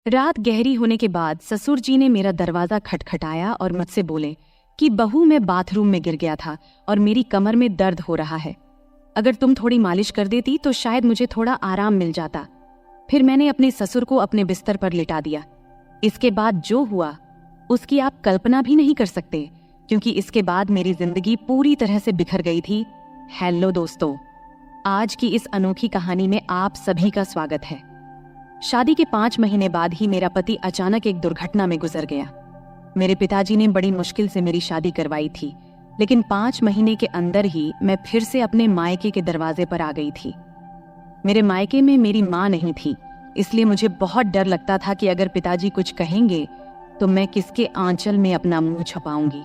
रात गहरी होने के बाद ससुर जी ने मेरा दरवाजा खटखटाया और मुझसे बोले कि बहू, मैं बाथरूम में गिर गया था और मेरी कमर में दर्द हो रहा है। अगर तुम थोड़ी मालिश कर देती तो शायद मुझे थोड़ा आराम मिल जाता। फिर मैंने अपने ससुर को अपने बिस्तर पर लिटा दिया। इसके बाद जो हुआ उसकी आप कल्पना भी नहीं कर सकते, क्योंकि इसके बाद मेरी जिंदगी पूरी तरह से बिखर गई थी। हेलो दोस्तों, आज की इस अनोखी कहानी में आप सभी का स्वागत है। शादी के 5 महीने बाद ही मेरा पति अचानक एक दुर्घटना में गुजर गया। मेरे पिताजी ने बड़ी मुश्किल से मेरी शादी करवाई थी, लेकिन 5 महीने के अंदर ही मैं फिर से अपने मायके के दरवाजे पर आ गई थी। मेरे मायके में मेरी माँ नहीं थी, इसलिए मुझे बहुत डर लगता था कि अगर पिताजी कुछ कहेंगे तो मैं किसके आंचल में अपना मुंह छुपाऊंगी।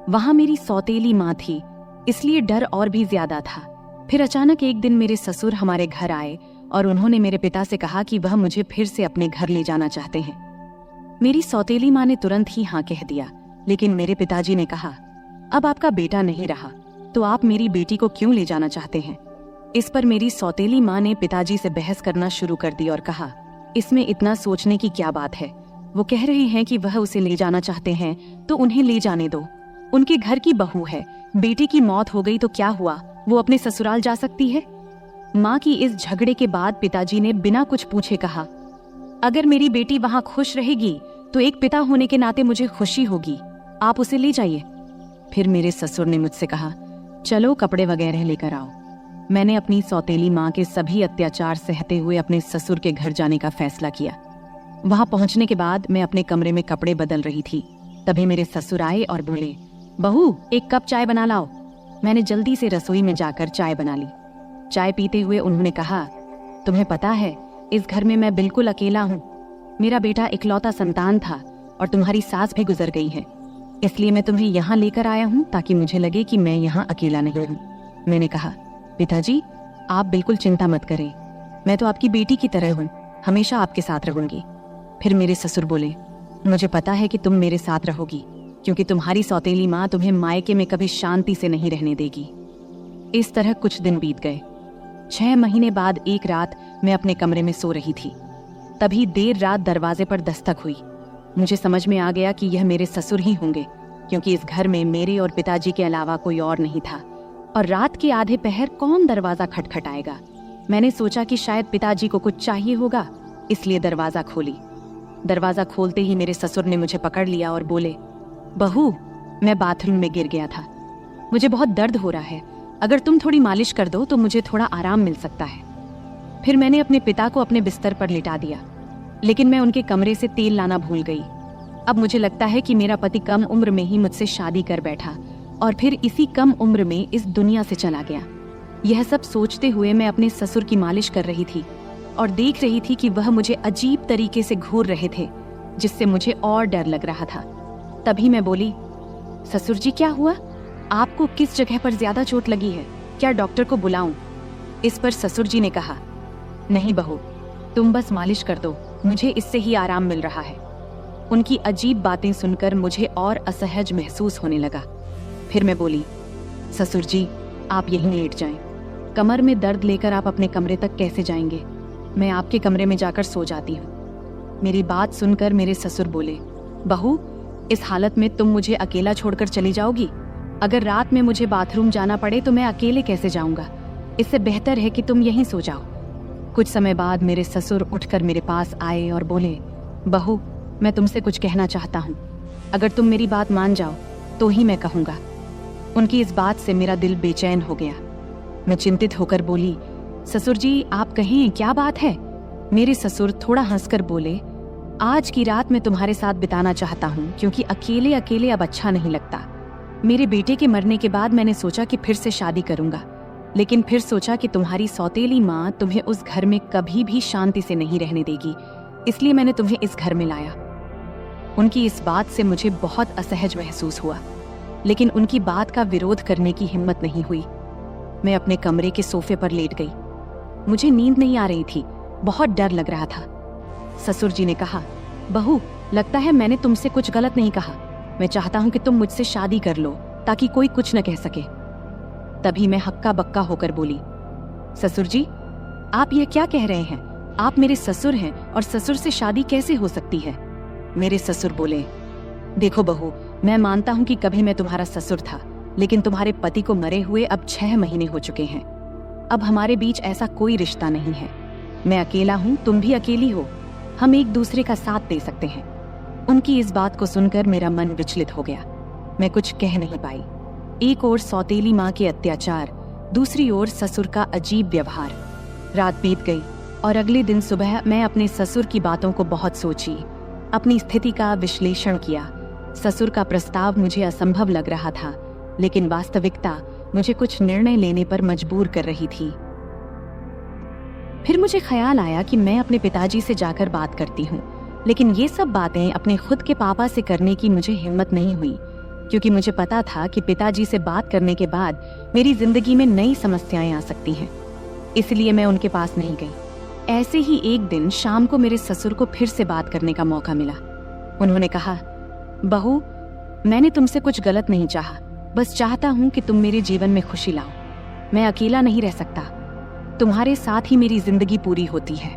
वहां मेरी सौतेली माँ थी, इसलिए डर और भी ज्यादा था। फिर अचानक एक दिन मेरे ससुर हमारे घर आए और उन्होंने मेरे पिता से कहा कि वह मुझे फिर से अपने घर ले जाना चाहते हैं। मेरी सौतेली माँ ने तुरंत ही हाँ कह दिया, लेकिन मेरे पिताजी ने कहा, अब आपका बेटा नहीं रहा तो आप मेरी बेटी को क्यों ले जाना चाहते हैं। इस पर मेरी सौतेली माँ ने पिताजी से बहस करना शुरू कर दी और कहा, इसमें इतना सोचने की क्या बात है। वो कह रहे हैं कि वह उसे ले जाना चाहते हैं तो उन्हें ले जाने दो। उनके घर की बहू है, बेटी की मौत हो गई तो क्या हुआ, वो अपने ससुराल जा सकती है। माँ की इस झगड़े के बाद पिताजी ने बिना कुछ पूछे कहा, अगर मेरी बेटी वहां खुश रहेगी तो एक पिता होने के नाते मुझे खुशी होगी, आप उसे ले जाइए। फिर मेरे ससुर ने मुझसे कहा, चलो कपड़े वगैरह लेकर आओ। मैंने अपनी सौतेली माँ के सभी अत्याचार सहते हुए अपने ससुर के घर जाने का फैसला किया। वहां पहुंचने के बाद मैं अपने कमरे में कपड़े बदल रही थी, तभी मेरे ससुर आए और बोले, बहू, एक कप चाय बना लाओ। मैंने जल्दी से रसोई में जाकर चाय बना ली। चाय पीते हुए उन्होंने कहा, तुम्हें पता है इस घर में मैं बिल्कुल अकेला हूँ। मेरा बेटा इकलौता संतान था और तुम्हारी सास भी गुजर गई है, इसलिए मैं तुम्हें यहाँ लेकर आया हूँ ताकि मुझे लगे कि मैं यहाँ अकेला नहीं हूँ। मैंने कहा, पिताजी आप बिल्कुल चिंता मत करें, मैं तो आपकी बेटी की तरह हूँ, हमेशा आपके साथ रहूंगी। फिर मेरे ससुर बोले, मुझे पता है कि तुम मेरे साथ रहोगी, क्योंकि तुम्हारी सौतेली माँ तुम्हें मायके में कभी शांति से नहीं रहने देगी। इस तरह कुछ दिन बीत गए। 6 महीने बाद एक रात मैं अपने कमरे में सो रही थी, तभी देर रात दरवाजे पर दस्तक हुई। मुझे समझ में आ गया कि यह मेरे ससुर ही होंगे, क्योंकि इस घर में मेरे और पिताजी के अलावा कोई और नहीं था, और रात के आधे पहर कौन दरवाजा खटखटाएगा। मैंने सोचा कि शायद पिताजी को कुछ चाहिए होगा, इसलिए दरवाजा खोली। दरवाजा खोलते ही मेरे ससुर ने मुझे पकड़ लिया और बोले, बहू, मैं बाथरूम में गिर गया था, मुझे बहुत दर्द हो रहा है, अगर तुम थोड़ी मालिश कर दो तो मुझे थोड़ा आराम मिल सकता है। फिर मैंने अपने पिता को अपने बिस्तर पर लिटा दिया, लेकिन मैं उनके कमरे से तेल लाना भूल गई। अब मुझे लगता है कि मेरा पति कम उम्र में ही मुझसे शादी कर बैठा और फिर इसी कम उम्र में इस दुनिया से चला गया। यह सब सोचते हुए मैं अपने ससुर की मालिश कर रही थी और देख रही थी कि वह मुझे अजीब तरीके से घूर रहे थे, जिससे मुझे और डर लग रहा था। तभी मैं बोली, ससुर जी क्या हुआ, आपको किस जगह पर ज्यादा चोट लगी है, क्या डॉक्टर को बुलाऊं? इस पर ससुर जी ने कहा, नहीं बहू, तुम बस मालिश कर दो, मुझे इससे ही आराम मिल रहा है। उनकी अजीब बातें सुनकर मुझे और असहज महसूस होने लगा। फिर मैं बोली, ससुर जी आप यहीं लेट जाएं, कमर में दर्द लेकर आप अपने कमरे तक कैसे जाएंगे, मैं आपके कमरे में जाकर सो जाती हूँ। मेरी बात सुनकर मेरे ससुर बोले, बहू, इस हालत में तुम मुझे अकेला छोड़कर चली जाओगी? अगर रात में मुझे बाथरूम जाना पड़े तो मैं अकेले कैसे जाऊंगा, इससे बेहतर है कि तुम यहीं सो जाओ। कुछ समय बाद मेरे ससुर उठकर मेरे पास आए और बोले, बहू, मैं तुमसे कुछ कहना चाहता हूँ, अगर तुम मेरी बात मान जाओ तो ही मैं कहूँगा। उनकी इस बात से मेरा दिल बेचैन हो गया। मैं चिंतित होकर बोली, ससुर जी आप कहें, क्या बात है? मेरे ससुर थोड़ा हंसकर बोले, आज की रात मैं तुम्हारे साथ बिताना चाहता हूँ, क्योंकि अकेले अकेले अब अच्छा नहीं लगता। मेरे बेटे के मरने के बाद मैंने सोचा कि फिर से शादी करूंगा, लेकिन फिर सोचा कि तुम्हारी सौतेली माँ तुम्हें उस घर में कभी भी शांति से नहीं रहने देगी, इसलिए मैंने तुम्हें इस घर में लाया। उनकी इस बात से मुझे बहुत असहज महसूस हुआ, लेकिन उनकी बात का विरोध करने की हिम्मत नहीं हुई। मैं अपने कमरे के सोफे पर लेट गई। मुझे नींद नहीं आ रही थी, बहुत डर लग रहा था। ससुर जी ने कहा, बहू, लगता है मैंने तुमसे कुछ गलत नहीं कहा, मैं चाहता हूं कि तुम मुझसे शादी कर लो ताकि कोई कुछ न कह सके। तभी मैं हक्का बक्का होकर बोली, ससुर जी आप ये क्या कह रहे हैं, आप मेरे ससुर हैं और ससुर से शादी कैसे हो सकती है? मेरे ससुर बोले, देखो बहू, मैं मानता हूँ कि कभी मैं तुम्हारा ससुर था, लेकिन तुम्हारे पति को मरे हुए अब 6 महीने हो चुके हैं। अब हमारे बीच ऐसा कोई रिश्ता नहीं है। मैं अकेला हूँ, तुम भी अकेली हो। हम एक दूसरे का साथ दे सकते हैं। उनकी इस बात को सुनकर मेरा मन विचलित हो गया। मैं कुछ कह नहीं पाई। एक ओर सौतेली माँ के अत्याचार, दूसरी ओर ससुर का अजीब व्यवहार। रात बीत गई और अगले दिन सुबह मैं अपने ससुर की बातों को बहुत सोची, अपनी स्थिति का विश्लेषण किया। ससुर का प्रस्ताव मुझे असंभव लग रहा था, लेकिन वास्तविकता मुझे कुछ निर्णय लेने पर मजबूर कर रही थी। फिर मुझे ख्याल आया कि मैं अपने पिताजी से जाकर बात करती हूँ, लेकिन ये सब बातें अपने खुद के पापा से करने की मुझे हिम्मत नहीं हुई, क्योंकि मुझे पता था कि पिताजी से बात करने के बाद मेरी जिंदगी में नई समस्याएं आ सकती हैं। इसलिए मैं उनके पास नहीं गई। ऐसे ही एक दिन शाम को मेरे ससुर को फिर से बात करने का मौका मिला। उन्होंने कहा, बहू, मैंने तुमसे कुछ गलत नहीं चाहा, बस चाहता हूं कि तुम मेरे जीवन में खुशी लाओ। मैं अकेला नहीं रह सकता, तुम्हारे साथ ही मेरी जिंदगी पूरी होती है।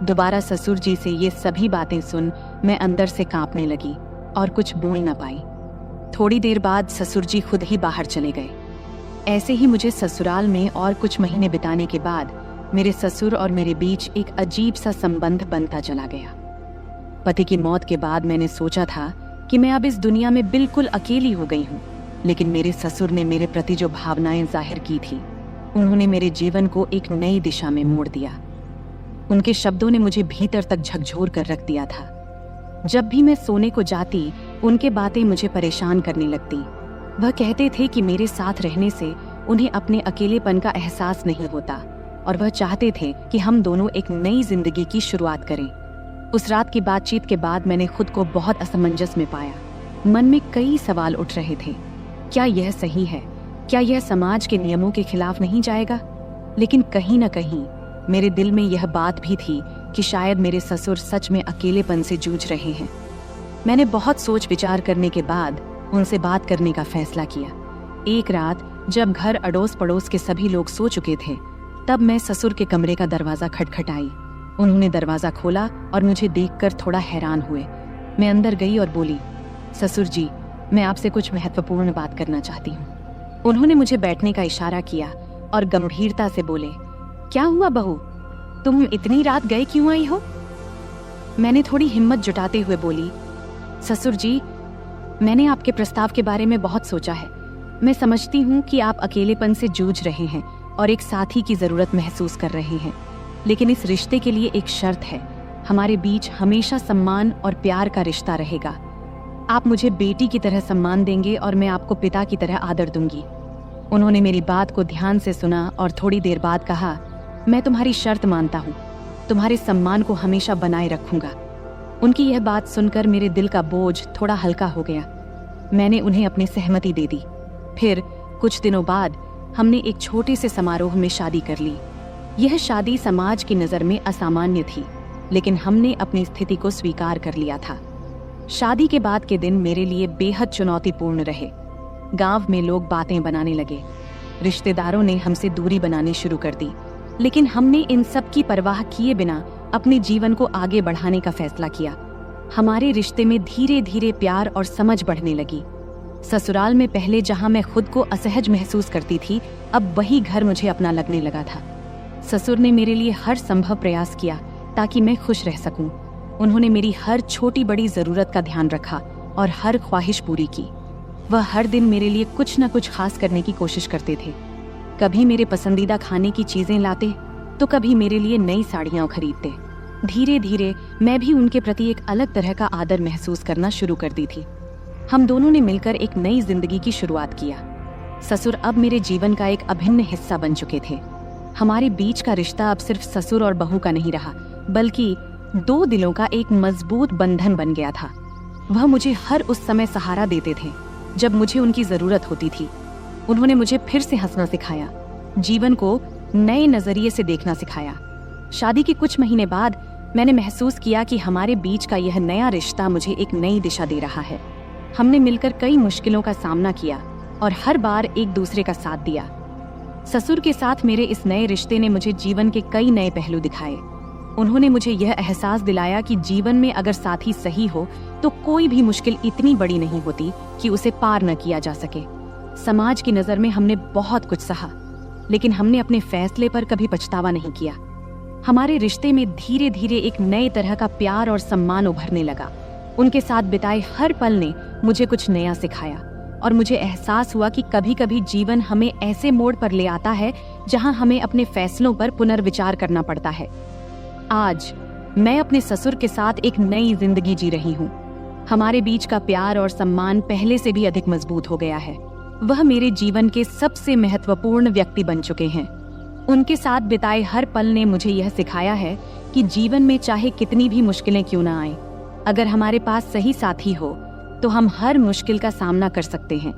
दोबारा ससुर जी से ये सभी बातें सुन मैं अंदर से कांपने लगी और कुछ बोल न पाई। थोड़ी देर बाद ससुर जी खुद ही बाहर चले गए। ऐसे ही मुझे ससुराल में और कुछ महीने बिताने के बाद मेरे ससुर और मेरे बीच एक अजीब सा संबंध बनता चला गया। पति की मौत के बाद मैंने सोचा था कि मैं अब इस दुनिया में बिल्कुल अकेली हो गई हूँ, लेकिन मेरे ससुर ने मेरे प्रति जो भावनाएं जाहिर की थी, उन्होंने मेरे जीवन को एक नई दिशा में मोड़ दिया। उनके शब्दों ने मुझे भीतर तक झकझोर कर रख दिया था। जब भी मैं सोने को जाती, उनके बातें मुझे परेशान करने लगती। वह कहते थे कि मेरे साथ रहने से उन्हें अपने अकेलेपन का एहसास नहीं होता और वह चाहते थे कि हम दोनों एक नई जिंदगी की शुरुआत करें। उस रात की बातचीत के बाद मैंने खुद को बहुत असमंजस में पाया। मन में कई सवाल उठ रहे थे। क्या यह सही है? क्या यह समाज के नियमों के खिलाफ नहीं जाएगा? लेकिन कहीं न कहीं मेरे दिल में यह बात भी थी कि शायद मेरे ससुर सच में अकेलेपन से जूझ रहे हैं। मैंने बहुत सोच विचार करने के बाद उनसे बात करने का फैसला किया। एक रात जब घर अड़ोस पड़ोस के सभी लोग सो चुके थे, तब मैं ससुर के कमरे का दरवाजा खटखटाई। उन्होंने दरवाजा खोला और मुझे देखकर थोड़ा हैरान हुए। मैं अंदर गई और बोली, ससुर जी, मैं आपसे कुछ महत्वपूर्ण बात करना चाहती हूँ। उन्होंने मुझे बैठने का इशारा किया और गंभीरता से बोले, क्या हुआ बहू, तुम इतनी रात गए क्यों आई हो? मैंने थोड़ी हिम्मत जुटाते हुए बोली, ससुर जी, मैंने आपके प्रस्ताव के बारे में बहुत सोचा है। मैं समझती हूँ कि आप अकेलेपन से जूझ रहे हैं और एक साथी की जरूरत महसूस कर रहे हैं, लेकिन इस रिश्ते के लिए एक शर्त है। हमारे बीच हमेशा सम्मान और प्यार का रिश्ता रहेगा। आप मुझे बेटी की तरह सम्मान देंगे और मैं आपको पिता की तरह आदर दूंगी। उन्होंने मेरी बात को ध्यान से सुना और थोड़ी देर बाद कहा, मैं तुम्हारी शर्त मानता हूँ, तुम्हारे सम्मान को हमेशा बनाए रखूंगा। उनकी यह बात सुनकर मेरे दिल का बोझ थोड़ा हल्का हो गया। मैंने उन्हें अपनी सहमति दे दी। फिर कुछ दिनों बाद हमने एक छोटे से समारोह में शादी कर ली। यह शादी समाज की नज़र में असामान्य थी, लेकिन हमने अपनी स्थिति को स्वीकार कर लिया था। शादी के बाद के दिन मेरे लिए बेहद चुनौतीपूर्ण रहे। गांव में लोग बातें बनाने लगे, रिश्तेदारों ने हमसे दूरी बनानी शुरू कर दी, लेकिन हमने इन सब की परवाह किए बिना अपने जीवन को आगे बढ़ाने का फैसला किया। हमारे रिश्ते में धीरे धीरे प्यार और समझ बढ़ने लगी। ससुराल में पहले जहां मैं खुद को असहज महसूस करती थी, अब वही घर मुझे अपना लगने लगा था। ससुर ने मेरे लिए हर संभव प्रयास किया ताकि मैं खुश रह सकूं। उन्होंने मेरी हर छोटी बड़ी जरूरत का ध्यान रखा और हर ख्वाहिश पूरी की। वह हर दिन मेरे लिए कुछ न कुछ खास करने की कोशिश करते थे। कभी मेरे पसंदीदा खाने की चीजें लाते, तो कभी मेरे लिए नई साड़ियां खरीदते। धीरे धीरे मैं भी उनके प्रति एक अलग तरह का आदर महसूस करना शुरू कर दी थी। हम दोनों ने मिलकर एक नई जिंदगी की शुरुआत किया। ससुर अब मेरे जीवन का एक अभिन्न हिस्सा बन चुके थे। हमारे बीच का रिश्ता अब सिर्फ ससुर और बहू का नहीं रहा, बल्कि दो दिलों का एक मजबूत बंधन बन गया था। वह मुझे हर उस समय सहारा देते थे जब मुझे उनकी जरूरत होती थी। उन्होंने मुझे फिर से हंसना सिखाया, जीवन को नए नजरिए से देखना सिखाया। शादी के कुछ महीने बाद मैंने महसूस किया कि हमारे बीच का यह नया रिश्ता मुझे एक नई दिशा दे रहा है। हमने मिलकर कई मुश्किलों का सामना किया और हर बार एक दूसरे का साथ दिया। ससुर के साथ मेरे इस नए रिश्ते ने मुझे जीवन के कई नए पहलू दिखाए। उन्होंने मुझे यह एहसास दिलाया कि जीवन में अगर साथी सही हो तो कोई भी मुश्किल इतनी बड़ी नहीं होती कि उसे पार न किया जा सके। समाज की नज़र में हमने बहुत कुछ सहा, लेकिन हमने अपने फैसले पर कभी पछतावा नहीं किया। हमारे रिश्ते में धीरे धीरे एक नए तरह का प्यार और सम्मान उभरने लगा। उनके साथ बिताए हर पल ने मुझे कुछ नया सिखाया और मुझे एहसास हुआ कि कभी कभी जीवन हमें ऐसे मोड़ पर ले आता है जहां हमें अपने फैसलों पर पुनर्विचार करना पड़ता है। आज मैं अपने ससुर के साथ एक नई जिंदगी जी रही हूँ। हमारे बीच का प्यार और सम्मान पहले से भी अधिक मजबूत हो गया है। वह मेरे जीवन के सबसे महत्वपूर्ण व्यक्ति बन चुके हैं। उनके साथ बिताए हर पल ने मुझे यह सिखाया है कि जीवन में चाहे कितनी भी मुश्किलें क्यों ना आए, अगर हमारे पास सही साथी हो तो हम हर मुश्किल का सामना कर सकते हैं।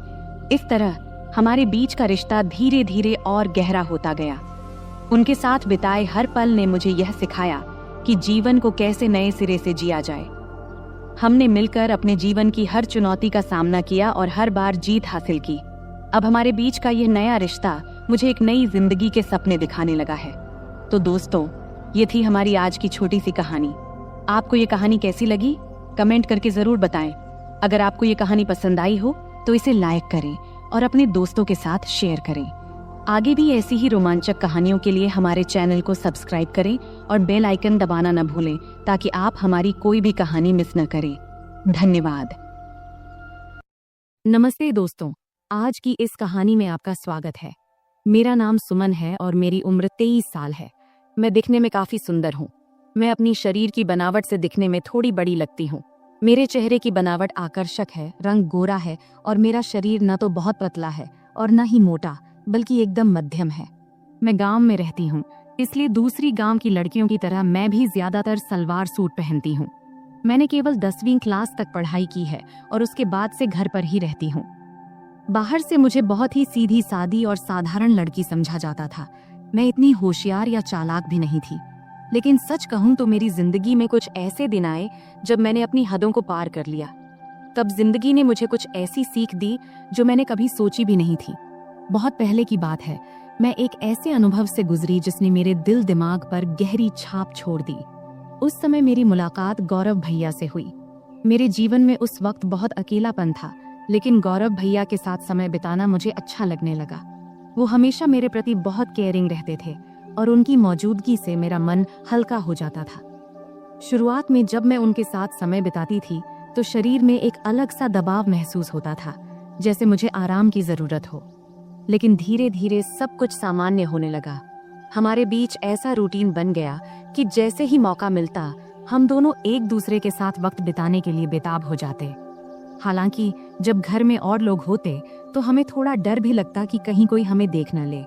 इस तरह हमारे बीच का रिश्ता धीरे धीरे और गहरा होता गया। उनके साथ बिताए हर पल ने मुझे यह सिखाया कि जीवन को कैसे नए सिरे से जिया जाए। हमने मिलकर अपने जीवन की हर चुनौती का सामना किया और हर बार जीत हासिल की। अब हमारे बीच का यह नया रिश्ता मुझे एक नई जिंदगी के सपने दिखाने लगा है। तो दोस्तों, ये थी हमारी आज की छोटी सी कहानी। आपको ये कहानी कैसी लगी? कमेंट करके जरूर बताएं। अगर आपको ये कहानी पसंद आई हो तो इसे लाइक करें और अपने दोस्तों के साथ शेयर करें। आगे भी ऐसी ही रोमांचक कहानियों के लिए हमारे चैनल को सब्सक्राइब करें और बेल आइकन दबाना न भूलें ताकि आप हमारी कोई भी कहानी मिस न करें। धन्यवाद। नमस्ते दोस्तों, आज की इस कहानी में आपका स्वागत है। मेरा नाम सुमन है और मेरी उम्र 23 साल है। मैं दिखने में काफी सुंदर हूँ। मैं अपनी शरीर की बनावट से दिखने में थोड़ी बड़ी लगती हूँ। मेरे चेहरे की बनावट आकर्षक है, रंग गोरा है और मेरा शरीर न तो बहुत पतला है और न ही मोटा, बल्कि एकदम मध्यम है। मैं गांव में रहती हूँ, इसलिए दूसरी गांव की लड़कियों की तरह मैं भी ज्यादातर सलवार सूट पहनती हूँ। मैंने केवल 10वीं क्लास तक पढ़ाई की है और उसके बाद से घर पर ही रहती हूँ। बाहर से मुझे बहुत ही सीधी सादी और साधारण लड़की समझा जाता था। मैं इतनी होशियार या चालाक भी नहीं थी। लेकिन सच कहूं तो मेरी जिंदगी में कुछ ऐसे दिन आए जब मैंने अपनी हदों को पार कर लिया। तब जिंदगी ने मुझे कुछ ऐसी सीख दी जो मैंने कभी सोची भी नहीं थी। बहुत पहले की बात है, मैं एक ऐसे अनुभव से गुजरी जिसने मेरे दिल दिमाग पर गहरी छाप छोड़ दी। उस समय मेरी मुलाकात गौरव भैया से हुई। मेरे जीवन में उस वक्त बहुत अकेलापन था, लेकिन गौरव भैया के साथ समय बिताना मुझे अच्छा लगने लगा। वो हमेशा मेरे प्रति बहुत केयरिंग रहते थे और उनकी मौजूदगी से मेरा मन हल्का हो जाता था। शुरुआत में जब मैं उनके साथ समय बिताती थी तो शरीर में एक अलग सा दबाव महसूस होता था, जैसे मुझे आराम की जरूरत हो। लेकिन धीरे धीरे सब कुछ सामान्य होने लगा। हमारे बीच ऐसा रूटीन बन गया कि जैसे ही मौका मिलता हम दोनों एक दूसरे के साथ वक्त बिताने के लिए बेताब हो जाते। हालांकि जब घर में और लोग होते तो हमें थोड़ा डर भी लगता कि कहीं कोई हमें देख न ले,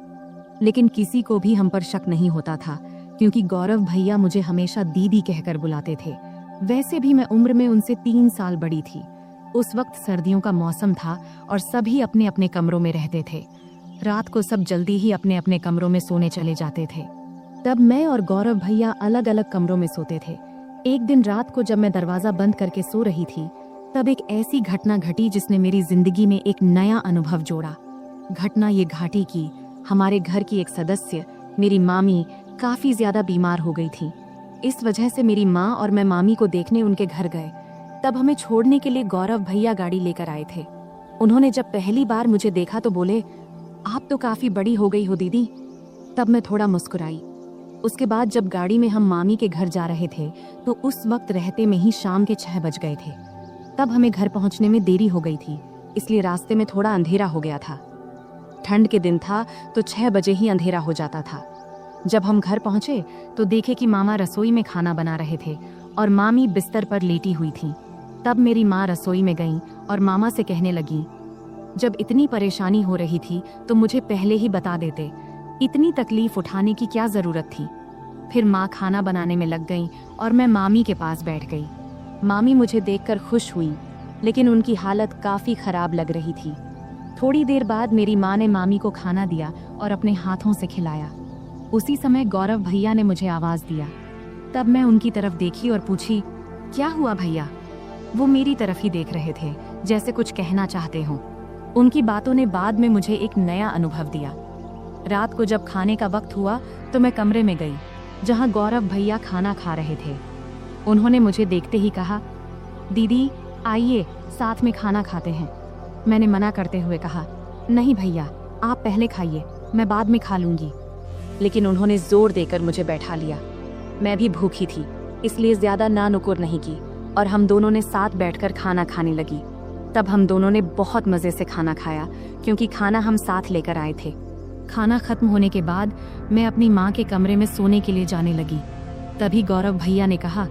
लेकिन किसी को भी हम पर शक नहीं होता था क्योंकि गौरव भैया मुझे हमेशा दीदी कहकर बुलाते थे। वैसे भी मैं उम्र में उनसे 3 साल बड़ी थी। उस वक्त सर्दियों का मौसम था और सभी अपने अपने कमरों में रहते थे। रात को सब जल्दी ही अपने अपने कमरों में सोने चले जाते थे। तब मैं और गौरव भैया अलग अलग कमरों में सोते थे। एक दिन रात को जब मैं दरवाजा बंद करके सो रही थी तब एक ऐसी घटना घटी जिसने मेरी जिंदगी में एक नया अनुभव जोड़ा। घटना ये घाटी की, हमारे घर की एक सदस्य मेरी मामी काफी ज्यादा बीमार हो गई थी। इस वजह से मेरी माँ और मैं मामी को देखने उनके घर गए। तब हमें छोड़ने के लिए गौरव भैया गाड़ी लेकर आए थे। उन्होंने जब पहली बार मुझे देखा तो बोले, आप तो काफी बड़ी हो गई हो दीदी। तब मैं थोड़ा मुस्कुराई। उसके बाद जब गाड़ी में हम मामी के घर जा रहे थे तो उस वक्त रहते में ही शाम के 6 बज गए थे। तब हमें घर पहुंचने में देरी हो गई थी, इसलिए रास्ते में थोड़ा अंधेरा हो गया था। ठंड के दिन था तो 6 बजे ही अंधेरा हो जाता था। जब हम घर पहुंचे तो देखे कि मामा रसोई में खाना बना रहे थे और मामी बिस्तर पर लेटी हुई थी। तब मेरी माँ रसोई में गई और मामा से कहने लगी, जब इतनी परेशानी हो रही थी तो मुझे पहले ही बता देते, इतनी तकलीफ उठाने की क्या जरूरत थी। फिर माँ खाना बनाने में लग गई और मैं मामी के पास बैठ गई। मामी मुझे देखकर खुश हुई, लेकिन उनकी हालत काफी खराब लग रही थी। थोड़ी देर बाद मेरी माँ ने मामी को खाना दिया और अपने हाथों से खिलाया। उसी समय गौरव भैया ने मुझे आवाज दिया। तब मैं उनकी तरफ देखी और पूछी, क्या हुआ भैया? वो मेरी तरफ ही देख रहे थे, जैसे कुछ कहना चाहते हों। उनकी बातों ने बाद में मुझे एक नया अनुभव दिया। रात को जब खाने का वक्त हुआ तो मैं कमरे में गई। जहां गौरव भैया खाना खा रहे थे। उन्होंने मुझे देखते ही कहा, दीदी आइए साथ में खाना खाते हैं। मैंने मना करते हुए कहा, नहीं भैया आप पहले खाइए, मैं बाद में खा लूंगी। लेकिन उन्होंने जोर देकर मुझे बैठा लिया। मैं भी भूखी थी, इसलिए ज्यादा ना नुकुर नहीं की और हम दोनों ने साथ बैठकर खाना खाने लगी। तब हम दोनों ने बहुत मजे से खाना खाया, क्योंकि खाना हम साथ लेकर आए थे। खाना खत्म होने के बाद मैं अपनी माँ के कमरे में सोने के लिए जाने लगी। तभी गौरव भैया ने कहा,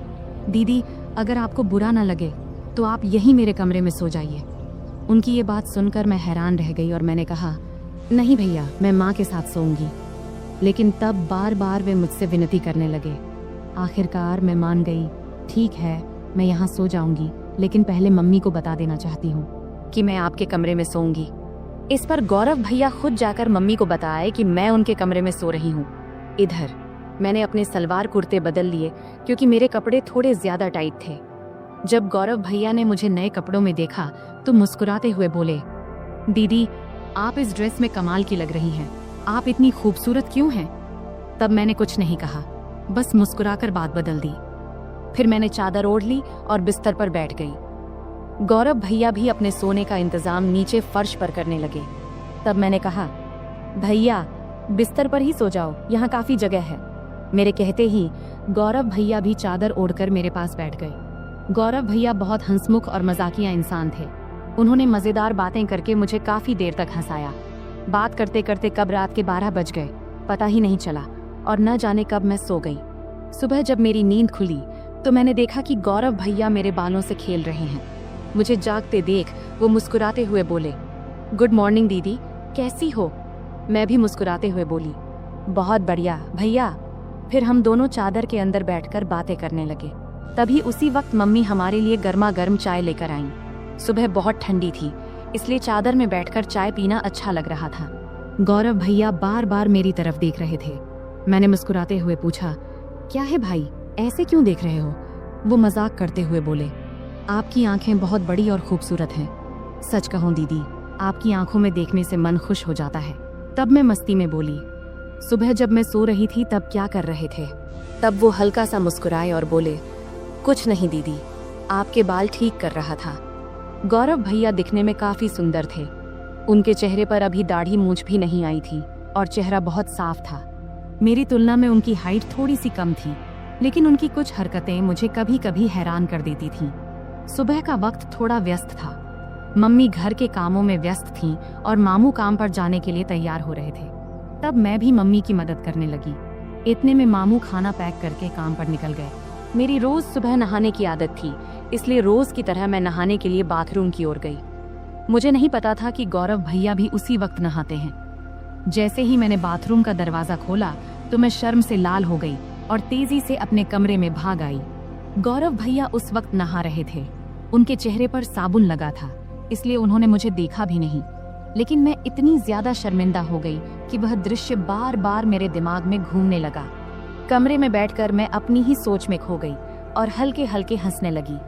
दीदी अगर आपको बुरा ना लगे तो आप यहीं मेरे कमरे में सो जाइए। उनकी ये बात सुनकर मैं हैरान रह गई और मैंने कहा, नहीं भैया मैं माँ के साथ सोऊंगी। लेकिन तब बार बार वे मुझसे विनती करने लगे। आखिरकार मैं मान गई, ठीक है मैं यहाँ सो जाऊंगी, लेकिन पहले मम्मी को बता देना चाहती हूँ कि मैं आपके कमरे में सोऊंगी। इस पर गौरव भैया खुद जाकर मम्मी को बताए कि मैं उनके कमरे में सो रही हूँ। इधर मैंने अपने सलवार कुर्ते बदल लिए, क्योंकि मेरे कपड़े थोड़े ज्यादा टाइट थे। जब गौरव भैया ने मुझे नए कपड़ों में देखा तो मुस्कुराते हुए बोले, दीदी आप इस ड्रेस में कमाल की लग रही हैं, आप इतनी खूबसूरत क्यों हैं? तब मैंने कुछ नहीं कहा, बस मुस्कुराकर बात बदल दी। फिर मैंने चादर ओढ़ ली और बिस्तर पर बैठ गई। गौरव भैया भी अपने सोने का इंतजाम नीचे फर्श पर करने लगे। तब मैंने कहा, भैया बिस्तर पर ही सो जाओ, यहाँ काफी जगह है। मेरे कहते ही गौरव भैया भी चादर ओढ़कर मेरे पास बैठ गए। गौरव भैया बहुत हंसमुख और मजाकिया इंसान थे। उन्होंने मजेदार बातें करके मुझे काफी देर तक हंसाया। बात करते करते कब रात के 12 बज गए पता ही नहीं चला और न जाने कब मैं सो गई। सुबह जब मेरी नींद खुली तो मैंने देखा कि गौरव भैया मेरे बालों से खेल रहे हैं। मुझे जागते देख वो मुस्कुराते हुए बोले, गुड मॉर्निंग दीदी, कैसी हो? मैं भी मुस्कुराते हुए बोली, बहुत बढ़िया भैया। फिर हम दोनों चादर के अंदर बैठकर बातें करने लगे। तभी उसी वक्त मम्मी हमारे लिए गर्मा गर्म चाय लेकर आईं। सुबह बहुत ठंडी थी, इसलिए चादर में बैठकर चाय पीना अच्छा लग रहा था। गौरव भैया बार बार मेरी तरफ देख रहे थे। मैंने मुस्कुराते हुए पूछा, क्या है भाई, ऐसे क्यों देख रहे हो? वो मजाक करते हुए बोले, आपकी आंखें बहुत बड़ी और खूबसूरत हैं। सच कहूं दीदी, आपकी आंखों में देखने से मन खुश हो जाता है। तब मैं मस्ती में बोली, सुबह जब मैं सो रही थी तब क्या कर रहे थे? तब वो हल्का सा मुस्कुराए और बोले, कुछ नहीं दीदी, आपके बाल ठीक कर रहा था। गौरव भैया दिखने में काफी सुंदर थे। उनके चेहरे पर अभी दाढ़ी मूंछ भी नहीं आई थी और चेहरा बहुत साफ था। मेरी तुलना में उनकी हाइट थोड़ी सी कम थी, लेकिन उनकी कुछ हरकतें मुझे कभी कभी हैरान कर देती थीं। सुबह का वक्त थोड़ा व्यस्त था। मम्मी घर के कामों में व्यस्त थीं और मामू काम पर जाने के लिए तैयार हो रहे थे। तब मैं भी मम्मी की मदद करने लगी। इतने में मामू खाना पैक करके काम पर निकल गए। मेरी रोज सुबह नहाने की आदत थी, इसलिए रोज की तरह मैं नहाने के लिए बाथरूम की ओर गई। मुझे नहीं पता था कि गौरव भैया भी उसी वक्त नहाते हैं। जैसे ही मैंने बाथरूम का दरवाजा खोला तो मैं शर्म से लाल हो गई और तेजी से अपने कमरे में भाग आई। गौरव भैया उस वक्त नहा रहे थे। उनके चेहरे पर साबुन लगा था, इसलिए उन्होंने मुझे देखा भी नहीं। लेकिन मैं इतनी ज्यादा शर्मिंदा हो गई कि वह दृश्य बार बार मेरे दिमाग में घूमने लगा। कमरे में बैठकर मैं अपनी ही सोच में खो गई और हल्के हल्के हंसने लगी।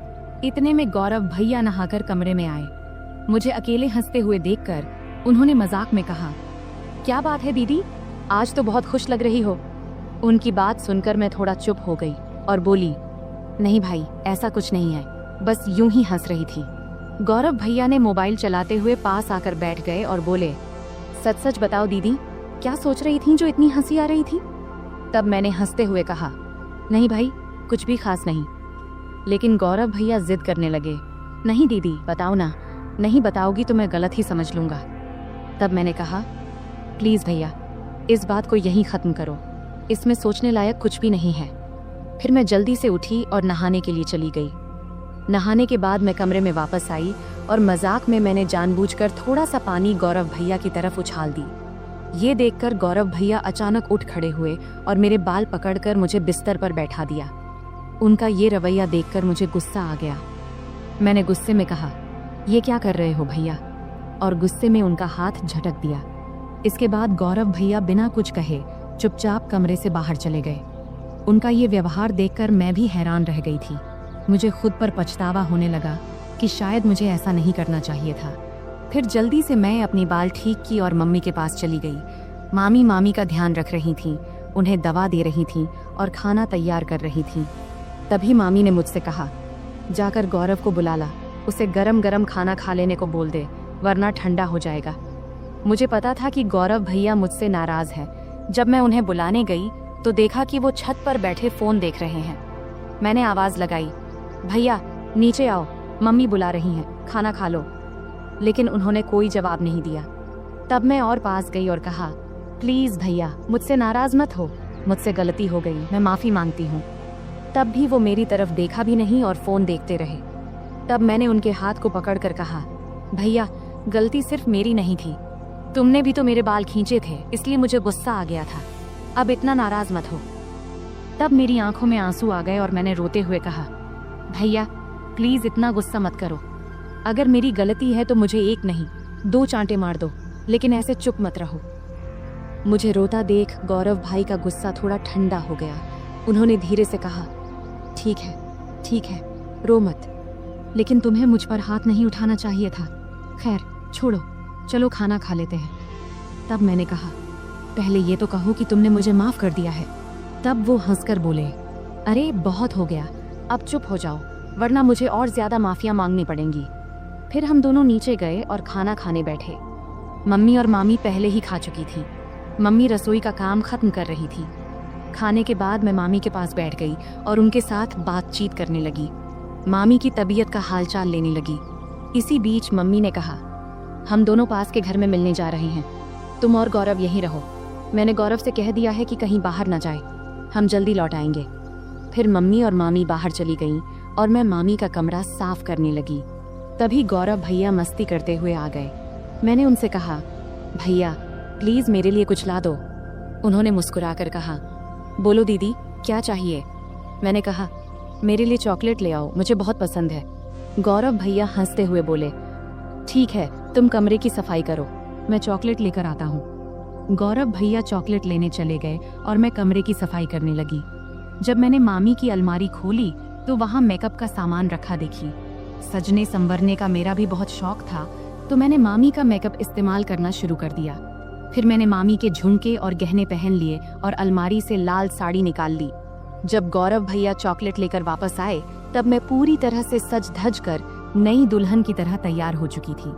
इतने में गौरव भैया नहाकर कमरे में आए। मुझे अकेले हंसते हुए देखकर उन्होंने मजाक में कहा, क्या बात है दीदी, आज तो बहुत खुश लग रही हो। उनकी बात सुनकर मैं थोड़ा चुप हो गई और बोली, नहीं भाई ऐसा कुछ नहीं है, बस यूं ही हंस रही थी। गौरव भैया ने मोबाइल चलाते हुए पास आकर बैठ गए और बोले, सच सच बताओ दीदी, क्या सोच रही थी जो इतनी हंसी आ रही थी? तब मैंने हंसते हुए कहा, नहीं भाई कुछ भी खास नहीं। लेकिन गौरव भैया जिद करने लगे, नहीं दीदी बताओ ना, नहीं बताओगी तो मैं गलत ही समझ लूंगा। तब मैंने कहा, प्लीज भैया इस बात को यहीं खत्म करो, इसमें सोचने लायक कुछ भी नहीं है। फिर मैं जल्दी से उठी और नहाने के लिए चली गई। नहाने के बाद मैं कमरे में वापस आई और मजाक में मैंने जानबूझकर थोड़ा सा पानी गौरव भैया की तरफ उछाल दी। ये देखकर गौरव भैया अचानक उठ खड़े हुए और मेरे बाल पकड़कर मुझे बिस्तर पर बैठा दिया। उनका ये रवैया देखकर मुझे गुस्सा आ गया। मैंने गुस्से में कहा, ये क्या कर रहे हो भैया? और गुस्से में उनका हाथ झटक दिया। इसके बाद गौरव भैया बिना कुछ कहे चुपचाप कमरे से बाहर चले गए। उनका ये व्यवहार देखकर मैं भी हैरान रह गई थी। मुझे खुद पर पछतावा होने लगा कि शायद मुझे ऐसा नहीं करना चाहिए था। फिर जल्दी से मैं अपनी बाल ठीक की और मम्मी के पास चली गई। मामी का ध्यान रख रही थीं। उन्हें दवा दे रही थीं और खाना तैयार कर रही थीं। तभी मामी ने मुझसे कहा, जाकर गौरव को बुला ला, उसे गरम गरम खाना खा लेने को बोल दे, वरना ठंडा हो जाएगा। मुझे पता था कि गौरव भैया मुझसे नाराज है। जब मैं उन्हें बुलाने गई तो देखा कि वो छत पर बैठे फोन देख रहे हैं। मैंने आवाज लगाई, भैया नीचे आओ, मम्मी बुला रही हैं, खाना खा लो। लेकिन उन्होंने कोई जवाब नहीं दिया। तब मैं और पास गई और कहा, प्लीज भैया मुझसे नाराज मत हो, मुझसे गलती हो गई, मैं माफी मांगती हूँ। तब भी वो मेरी तरफ देखा भी नहीं और फोन देखते रहे। तब मैंने उनके हाथ को पकड़कर कहा, भैया गलती सिर्फ मेरी नहीं थी, तुमने भी तो मेरे बाल खींचे थे, इसलिए मुझे गुस्सा आ गया था, अब इतना नाराज मत हो। तब मेरी आंखों में आंसू आ गए और मैंने रोते हुए कहा, भैया प्लीज इतना गुस्सा मत करो, अगर मेरी गलती है तो मुझे एक नहीं 2 चांटे मार दो, लेकिन ऐसे चुप मत रहो। मुझे रोता देख गौरव भाई का गुस्सा थोड़ा ठंडा हो गया। उन्होंने धीरे से कहा, ठीक है, रो मत, लेकिन तुम्हें मुझ पर हाथ नहीं उठाना चाहिए था। खैर छोड़ो, चलो खाना खा लेते हैं। तब मैंने कहा, पहले ये तो कहो कि तुमने मुझे माफ कर दिया है। तब वो हंसकर बोले, अरे बहुत हो गया, अब चुप हो जाओ, वरना मुझे और ज्यादा माफिया मांगनी पड़ेंगी। फिर हम दोनों नीचे गए और खाना खाने बैठे। मम्मी और मामी पहले ही खा चुकी थी। मम्मी रसोई का काम खत्म कर रही थी। खाने के बाद मैं मामी के पास बैठ गई और उनके साथ बातचीत करने लगी। मामी की तबीयत का हालचाल लेने लगी। इसी बीच मम्मी ने कहा, हम दोनों पास के घर में मिलने जा रहे हैं, तुम और गौरव यहीं रहो। मैंने गौरव से कह दिया है कि कहीं बाहर ना जाए, हम जल्दी लौट आएंगे। फिर मम्मी और मामी बाहर चली गईं और मैं मामी का कमरा साफ करने लगी। तभी गौरव भैया मस्ती करते हुए आ गए। मैंने उनसे कहा, भैया प्लीज मेरे लिए कुछ ला दो। उन्होंने मुस्कुराकर कहा, बोलो दीदी क्या चाहिए। मैंने कहा, मेरे लिए चॉकलेट ले आओ, मुझे बहुत पसंद है। गौरव भैया हंसते हुए बोले, ठीक है, तुम कमरे की सफाई करो, मैं चॉकलेट लेकर आता हूँ। गौरव भैया चॉकलेट लेने चले गए और मैं कमरे की सफाई करने लगी। जब मैंने मामी की अलमारी खोली तो वहाँ मेकअप का सामान रखा देखी। सजने संवरने का मेरा भी बहुत शौक था, तो मैंने मामी का मेकअप इस्तेमाल करना शुरू कर दिया। फिर मैंने मामी के झुमके और गहने पहन लिए और अलमारी से लाल साड़ी निकाल ली। जब गौरव भैया चॉकलेट लेकर वापस आए तब मैं पूरी तरह से सज धज कर नई दुल्हन की तरह तैयार हो चुकी थी।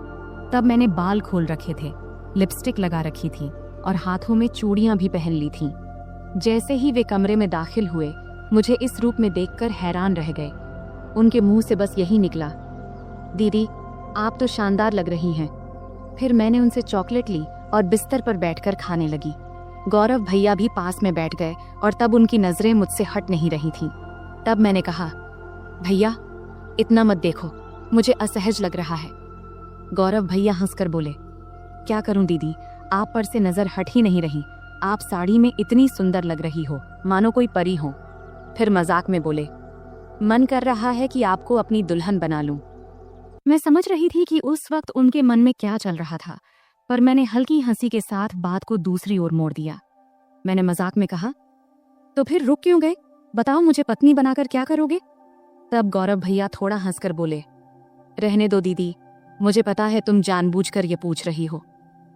तब मैंने बाल खोल रखे थे, लिपस्टिक लगा रखी थी और हाथों में चूड़ियां भी पहन ली थीं। जैसे ही वे कमरे में दाखिल हुए, मुझे इस रूप में देखकर हैरान रह गए। उनके मुंह से बस यही निकला, दीदी आप तो शानदार लग रही हैं। फिर मैंने उनसे चॉकलेट ली और बिस्तर पर बैठकर खाने लगी। गौरव भैया भी पास में बैठ गए और तब उनकी नजरें मुझसे हट नहीं रही थीं। तब मैंने कहा, भैया इतना मत देखो, मुझे असहज लग रहा है। गौरव भैया हंसकर बोले, क्या करूं दीदी, आप पर से नजर हट ही नहीं रही, आप साड़ी में इतनी सुंदर लग रही हो, मानो कोई परी हो। फिर मजाक में बोले, मन कर रहा है कि आपको अपनी दुल्हन बना लूं। मैं समझ रही थी कि उस वक्त उनके मन में क्या चल रहा था, पर मैंने हल्की हंसी के साथ बात को दूसरी ओर मोड़ दिया। मैंने मजाक में कहा, तो फिर रुक क्यों गए, बताओ मुझे पत्नी बनाकर क्या करोगे। तब गौरव भैया थोड़ा हंसकर बोले, रहने दो दीदी, मुझे पता है तुम जानबूझकर ये पूछ रही हो।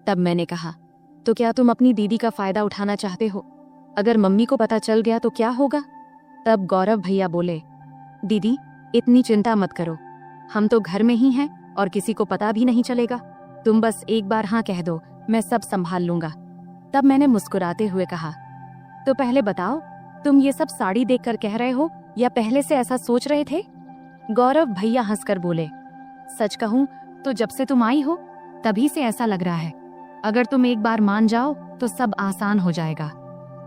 तब मैंने कहा, तो क्या तुम अपनी दीदी का फायदा उठाना चाहते हो, अगर मम्मी को पता चल गया तो क्या होगा। तब गौरव भैया बोले, दीदी इतनी चिंता मत करो, हम तो घर में ही हैं और किसी को पता भी नहीं चलेगा, तुम बस एक बार हाँ कह दो, मैं सब संभाल लूंगा। तब मैंने मुस्कुराते हुए कहा, तो पहले बताओ तुम ये सब साड़ी देखकर कह रहे हो या पहले से ऐसा सोच रहे थे। गौरव भैया हंसकर बोले, सच कहूं तो जब से तुम आई हो तभी से ऐसा लग रहा है, अगर तुम एक बार मान जाओ तो सब आसान हो जाएगा।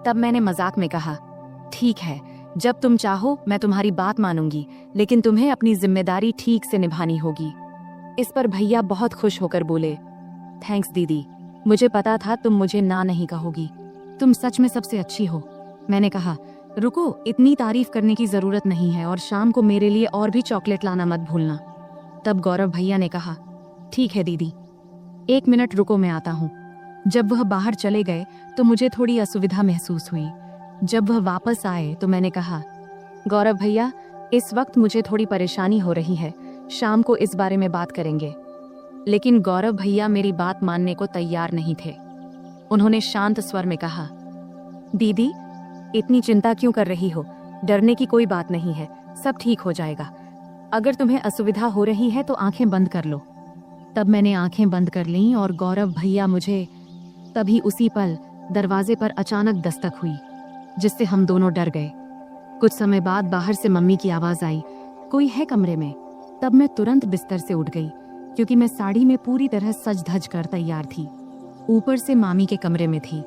तब मैंने मजाक में कहा, ठीक है, जब तुम चाहो मैं तुम्हारी बात मानूंगी, लेकिन तुम्हें अपनी जिम्मेदारी ठीक से निभानी होगी। इस पर भैया बहुत खुश होकर बोले, थैंक्स दीदी, मुझे पता था तुम मुझे ना नहीं कहोगी, तुम सच में सबसे अच्छी हो। मैंने कहा, रुको, इतनी तारीफ करने की जरूरत नहीं है और शाम को मेरे लिए और भी चॉकलेट लाना मत भूलना। तब गौरव भैया ने कहा, ठीक है दीदी, 1 मिनट रुको, मैं आता हूँ। जब वह बाहर चले गए तो मुझे थोड़ी असुविधा महसूस हुई। जब वह वापस आए तो मैंने कहा, गौरव भैया इस वक्त मुझे थोड़ी परेशानी हो रही है, शाम को इस बारे में बात करेंगे। लेकिन गौरव भैया मेरी बात मानने को तैयार नहीं थे। उन्होंने शांत स्वर में कहा, दीदी, इतनी चिंता क्यों कर रही हो? डरने की कोई बात नहीं है, सब ठीक हो जाएगा। अगर तुम्हें असुविधा हो रही है तो आंखें बंद कर लो। तब मैंने आंखें बंद कर लीं और गौरव भैया मुझे तभी उसी पल दरवाजे पर अचानक दस्तक हुई, जिससे हम दोनों डर गए। कुछ समय बाद बाहर से मम्मी की आवाज आई, कोई है कमरे में? तब मैं तुरंत बिस्तर से उठ गई, क्योंकि मैं साड़ी में पूरी तरह सज धज कर तैयार थी। ऊपर से मामी के कमरे में थी।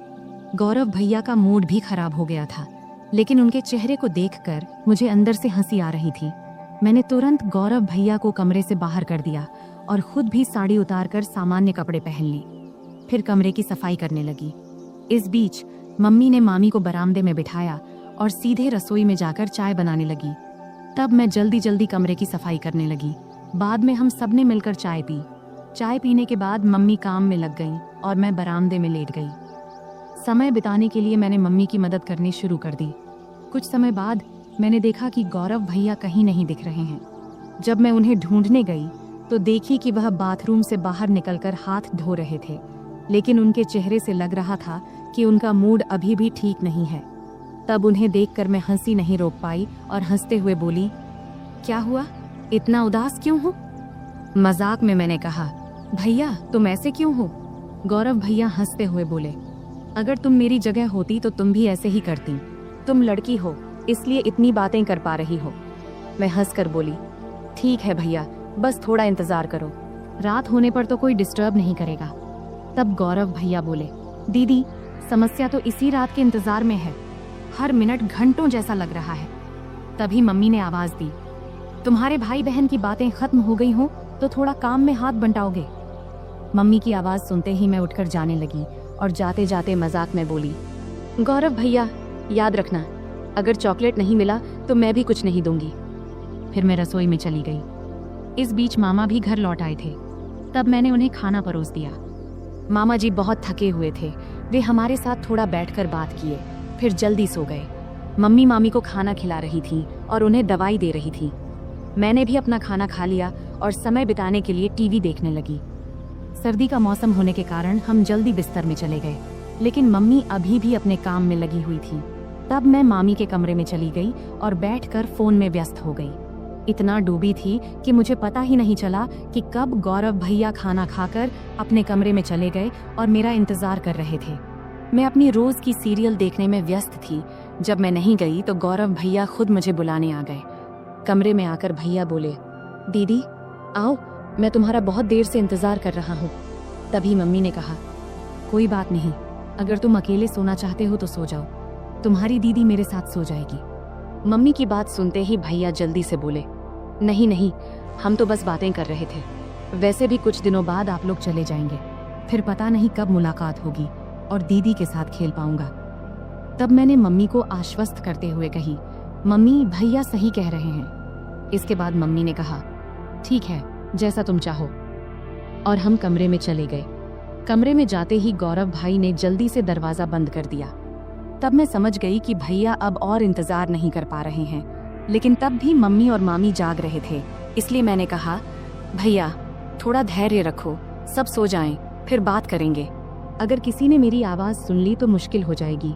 गौरव भैया का मूड भी खराब हो गया था, लेकिन उनके चेहरे को देखकर मुझे अंदर से हंसी आ रही थी। मैंने तुरंत गौरव भैया को कमरे से बाहर कर दिया और खुद भी साड़ी उतारकर सामान्य कपड़े पहन ली। फिर कमरे की सफाई करने लगी। इस बीच मम्मी ने मामी को बरामदे में बिठाया और सीधे रसोई में जाकर चाय बनाने लगी। तब मैं जल्दी जल्दी कमरे की सफाई करने लगी। बाद में हम सबने मिलकर चाय पी। चाय पीने के बाद मम्मी काम में लग गईं और मैं बरामदे में लेट गई। समय बिताने के लिए मैंने मम्मी की मदद करनी शुरू कर दी। कुछ समय बाद मैंने देखा कि गौरव भैया कहीं नहीं दिख रहे हैं। जब मैं उन्हें ढूंढने गई तो देखी कि वह बाथरूम से बाहर निकलकर हाथ धो रहे थे, लेकिन उनके चेहरे से लग रहा था कि उनका मूड अभी भी ठीक नहीं है। तब उन्हें देखकर मैं हंसी नहीं रोक पाई और हंसते हुए बोली, क्या हुआ, इतना उदास क्यों हो? मजाक में मैंने कहा, भैया तुम ऐसे क्यों हो? गौरव भैया हंसते हुए बोले, अगर तुम मेरी जगह होती तो तुम भी ऐसे ही करती। तुम लड़की हो, इसलिए इतनी बातें कर पा रही हो। मैं हंसकर बोली, ठीक है भैया, बस थोड़ा इंतजार करो, रात होने पर तो कोई डिस्टर्ब नहीं करेगा। तब गौरव भैया बोले, दीदी समस्या तो इसी रात के इंतजार में है, हर मिनट घंटों जैसा लग रहा है। तभी मम्मी ने आवाज दी, तुम्हारे भाई बहन की बातें खत्म हो गई हो तो थोड़ा काम में हाथ बंटाओगे? मम्मी की आवाज सुनते ही मैं उठकर जाने लगी और जाते जाते मजाक में बोली, गौरव भैया याद रखना, अगर चॉकलेट नहीं मिला तो मैं भी कुछ नहीं दूंगी। फिर मैं रसोई में चली गई। इस बीच मामा भी घर लौट आए थे। तब मैंने उन्हें खाना परोस दिया। मामा जी बहुत थके हुए थे, वे हमारे साथ थोड़ा बैठकर बात किए, फिर जल्दी सो गए। मम्मी मामी को खाना खिला रही थी और उन्हें दवाई दे रही थी। मैंने भी अपना खाना खा लिया और समय बिताने के लिए टीवी देखने लगी। सर्दी का मौसम होने के कारण हम जल्दी बिस्तर में चले गए, लेकिन मम्मी अभी भी अपने काम में लगी हुई थी। तब मैं मामी के कमरे में चली गई और बैठकर फोन में व्यस्त हो गई। इतना डूबी थी कि मुझे पता ही नहीं चला कि कब गौरव भैया खाना खाकर अपने कमरे में चले गए और मेरा इंतजार कर रहे थे। मैं अपनी रोज की सीरियल देखने में व्यस्त थी। जब मैं नहीं गई तो गौरव भैया खुद मुझे बुलाने आ गए। कमरे में आकर भैया बोले, दीदी आओ, मैं तुम्हारा बहुत देर से इंतजार कर रहा हूँ। तभी मम्मी ने कहा, कोई बात नहीं, अगर तुम अकेले सोना चाहते हो तो सो जाओ, तुम्हारी दीदी मेरे साथ सो जाएगी। मम्मी की बात सुनते ही भैया जल्दी से बोले, नहीं नहीं, हम तो बस बातें कर रहे थे, वैसे भी कुछ दिनों बाद आप लोग चले जाएंगे, फिर पता नहीं कब मुलाकात होगी और दीदी के साथ खेल पाऊंगा। तब मैंने मम्मी को आश्वस्त करते हुए कही, मम्मी भैया सही कह रहे हैं। इसके बाद मम्मी ने कहा, ठीक है, जैसा तुम चाहो, और हम कमरे में चले गए। कमरे में जाते ही गौरव भाई ने जल्दी से दरवाजा बंद कर दिया। तब मैं समझ गई कि भैया अब और इंतजार नहीं कर पा रहे हैं, लेकिन तब भी मम्मी और मामी जाग रहे थे, इसलिए मैंने कहा, भैया थोड़ा धैर्य रखो, सब सो जाएं, फिर बात करेंगे। अगर किसी ने मेरी आवाज सुन ली तो मुश्किल हो जाएगी।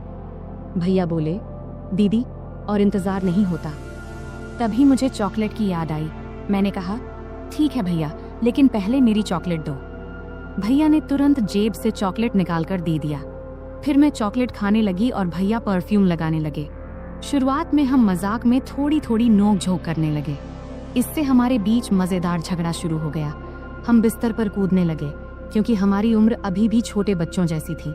भैया बोले, दीदी और इंतजार नहीं होता। तभी मुझे चॉकलेट की याद आई। मैंने कहा, ठीक है भैया, लेकिन पहले मेरी चॉकलेट दो। भैया ने तुरंत जेब से चॉकलेट निकालकर दे दिया। फिर मैं चॉकलेट खाने लगी और भैया परफ्यूम लगाने लगे। शुरुआत में हम मजाक में थोड़ी थोड़ी नोक झोंक करने लगे। इससे हमारे बीच मजेदार झगड़ा शुरू हो गया। हम बिस्तर पर कूदने लगे, क्योंकि हमारी उम्र अभी भी छोटे बच्चों जैसी थी।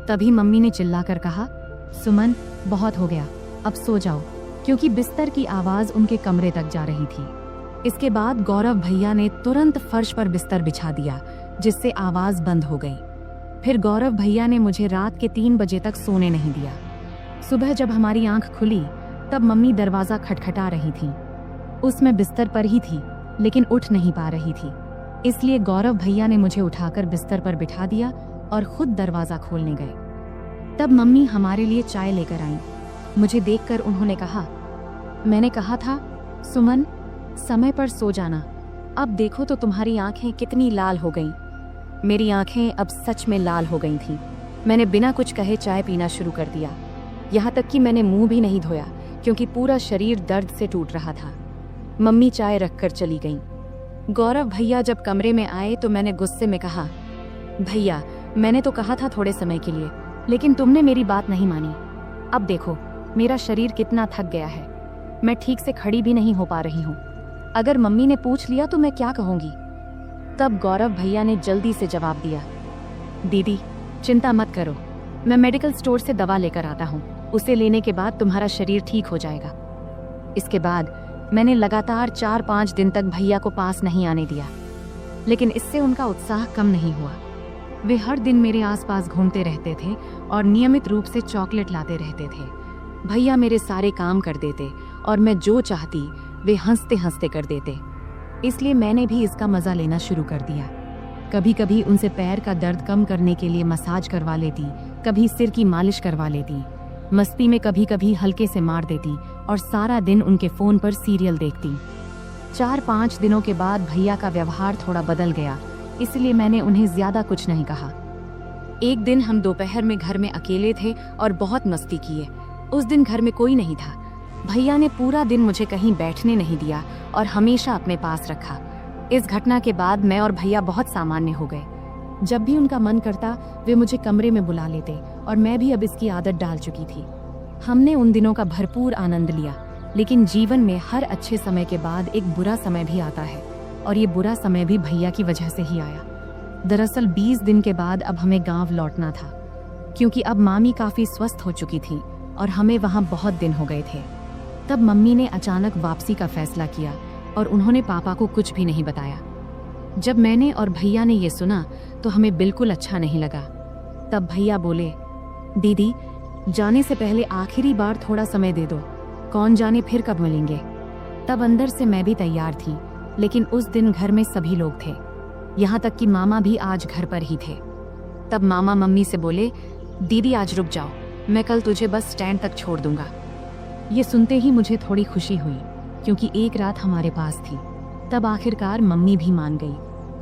तभी मम्मी ने चिल्लाकर कहा, सुमन बहुत हो गया, अब सो जाओ, क्योंकि बिस्तर की आवाज उनके कमरे तक जा रही थी। इसके बाद गौरव भैया ने तुरंत फर्श पर बिस्तर बिछा दिया, जिससे आवाज बंद हो गई। फिर गौरव भैया ने मुझे रात के 3 बजे तक सोने नहीं दिया। सुबह जब हमारी आंख खुली तब मम्मी दरवाजा खटखटा रही थी। उसमें बिस्तर पर ही थी, लेकिन उठ नहीं पा रही थी, इसलिए गौरव भैया ने मुझे उठाकर बिस्तर पर बिठा दिया और खुद दरवाजा खोलने गए। तब मम्मी हमारे लिए चाय लेकर आईं। मुझे देखकर उन्होंने कहा, मैंने कहा था सुमन समय पर सो जाना, अब देखो तो तुम्हारी आंखें कितनी लाल हो गईं। मेरी आंखें अब सच में लाल हो गई थीं। मैंने बिना कुछ कहे चाय पीना शुरू कर दिया। यहाँ तक कि मैंने मुंह भी नहीं धोया क्योंकि पूरा शरीर दर्द से टूट रहा था। मम्मी चाय रखकर चली गईं। गौरव भैया जब कमरे में आए तो मैंने गुस्से में कहा, भैया मैंने तो कहा था थोड़े समय के लिए, लेकिन तुमने मेरी बात नहीं मानी। अब देखो मेरा शरीर कितना थक गया है, मैं ठीक से खड़ी भी नहीं हो पा रही हूँ। अगर मम्मी ने पूछ लिया तो मैं क्या कहूँगी? तब गौरव भैया ने जल्दी से जवाब दिया, दीदी चिंता मत करो, मैं मेडिकल स्टोर से दवा लेकर आता हूँ, उसे लेने के बाद तुम्हारा शरीर ठीक हो जाएगा। इसके बाद मैंने लगातार 4-5 दिन तक भैया को पास नहीं आने दिया, लेकिन इससे उनका उत्साह कम नहीं हुआ। वे हर दिन मेरे आसपास घूमते रहते थे और नियमित रूप से चॉकलेट लाते रहते थे। भैया मेरे सारे काम कर देते और मैं जो चाहती वे हंसते हंसते कर देते। इसलिए मैंने भी इसका मजा लेना शुरू कर दिया। कभी कभी उनसे पैर का दर्द कम करने के लिए मसाज करवा लेती, कभी सिर की मालिश करवा लेती, मस्ती में कभी कभी हल्के से मार देती और सारा दिन उनके फोन पर सीरियल देखती। 4-5 दिनों के बाद भैया का व्यवहार थोड़ा बदल गया, इसलिए मैंने उन्हें ज्यादा कुछ नहीं कहा। एक दिन हम दोपहर में घर में अकेले थे और बहुत मस्ती किए। उस दिन घर में कोई नहीं था। भैया ने पूरा दिन मुझे कहीं बैठने नहीं दिया और हमेशा अपने पास रखा। इस घटना के बाद मैं और भैया बहुत सामान्य हो गए। जब भी उनका मन करता वे मुझे कमरे में बुला लेते और मैं भी अब इसकी आदत डाल चुकी थी। हमने उन दिनों का भरपूर आनंद लिया, लेकिन जीवन में हर अच्छे समय के बाद एक बुरा समय भी आता है और ये बुरा समय भी भैया की वजह से ही आया। दरअसल 20 दिन के बाद अब हमें गांव लौटना था, क्योंकि अब मामी काफी स्वस्थ हो चुकी थी और हमें वहां बहुत दिन हो गए थे। तब मम्मी ने अचानक वापसी का फैसला किया और उन्होंने पापा को कुछ भी नहीं बताया। जब मैंने और भैया ने ये सुना तो हमें बिल्कुल अच्छा नहीं लगा। तब भैया बोले, दीदी जाने से पहले आखिरी बार थोड़ा समय दे दो, कौन जाने फिर कब मिलेंगे। तब अंदर से मैं भी तैयार थी, लेकिन उस दिन घर में सभी लोग थे, यहाँ तक कि मामा भी आज घर पर ही थे। तब मामा मम्मी से बोले, दीदी आज रुक जाओ, मैं कल तुझे बस स्टैंड तक छोड़ दूंगा। ये सुनते ही मुझे थोड़ी खुशी हुई, क्योंकि एक रात हमारे पास थी। तब आखिरकार मम्मी भी मान गई।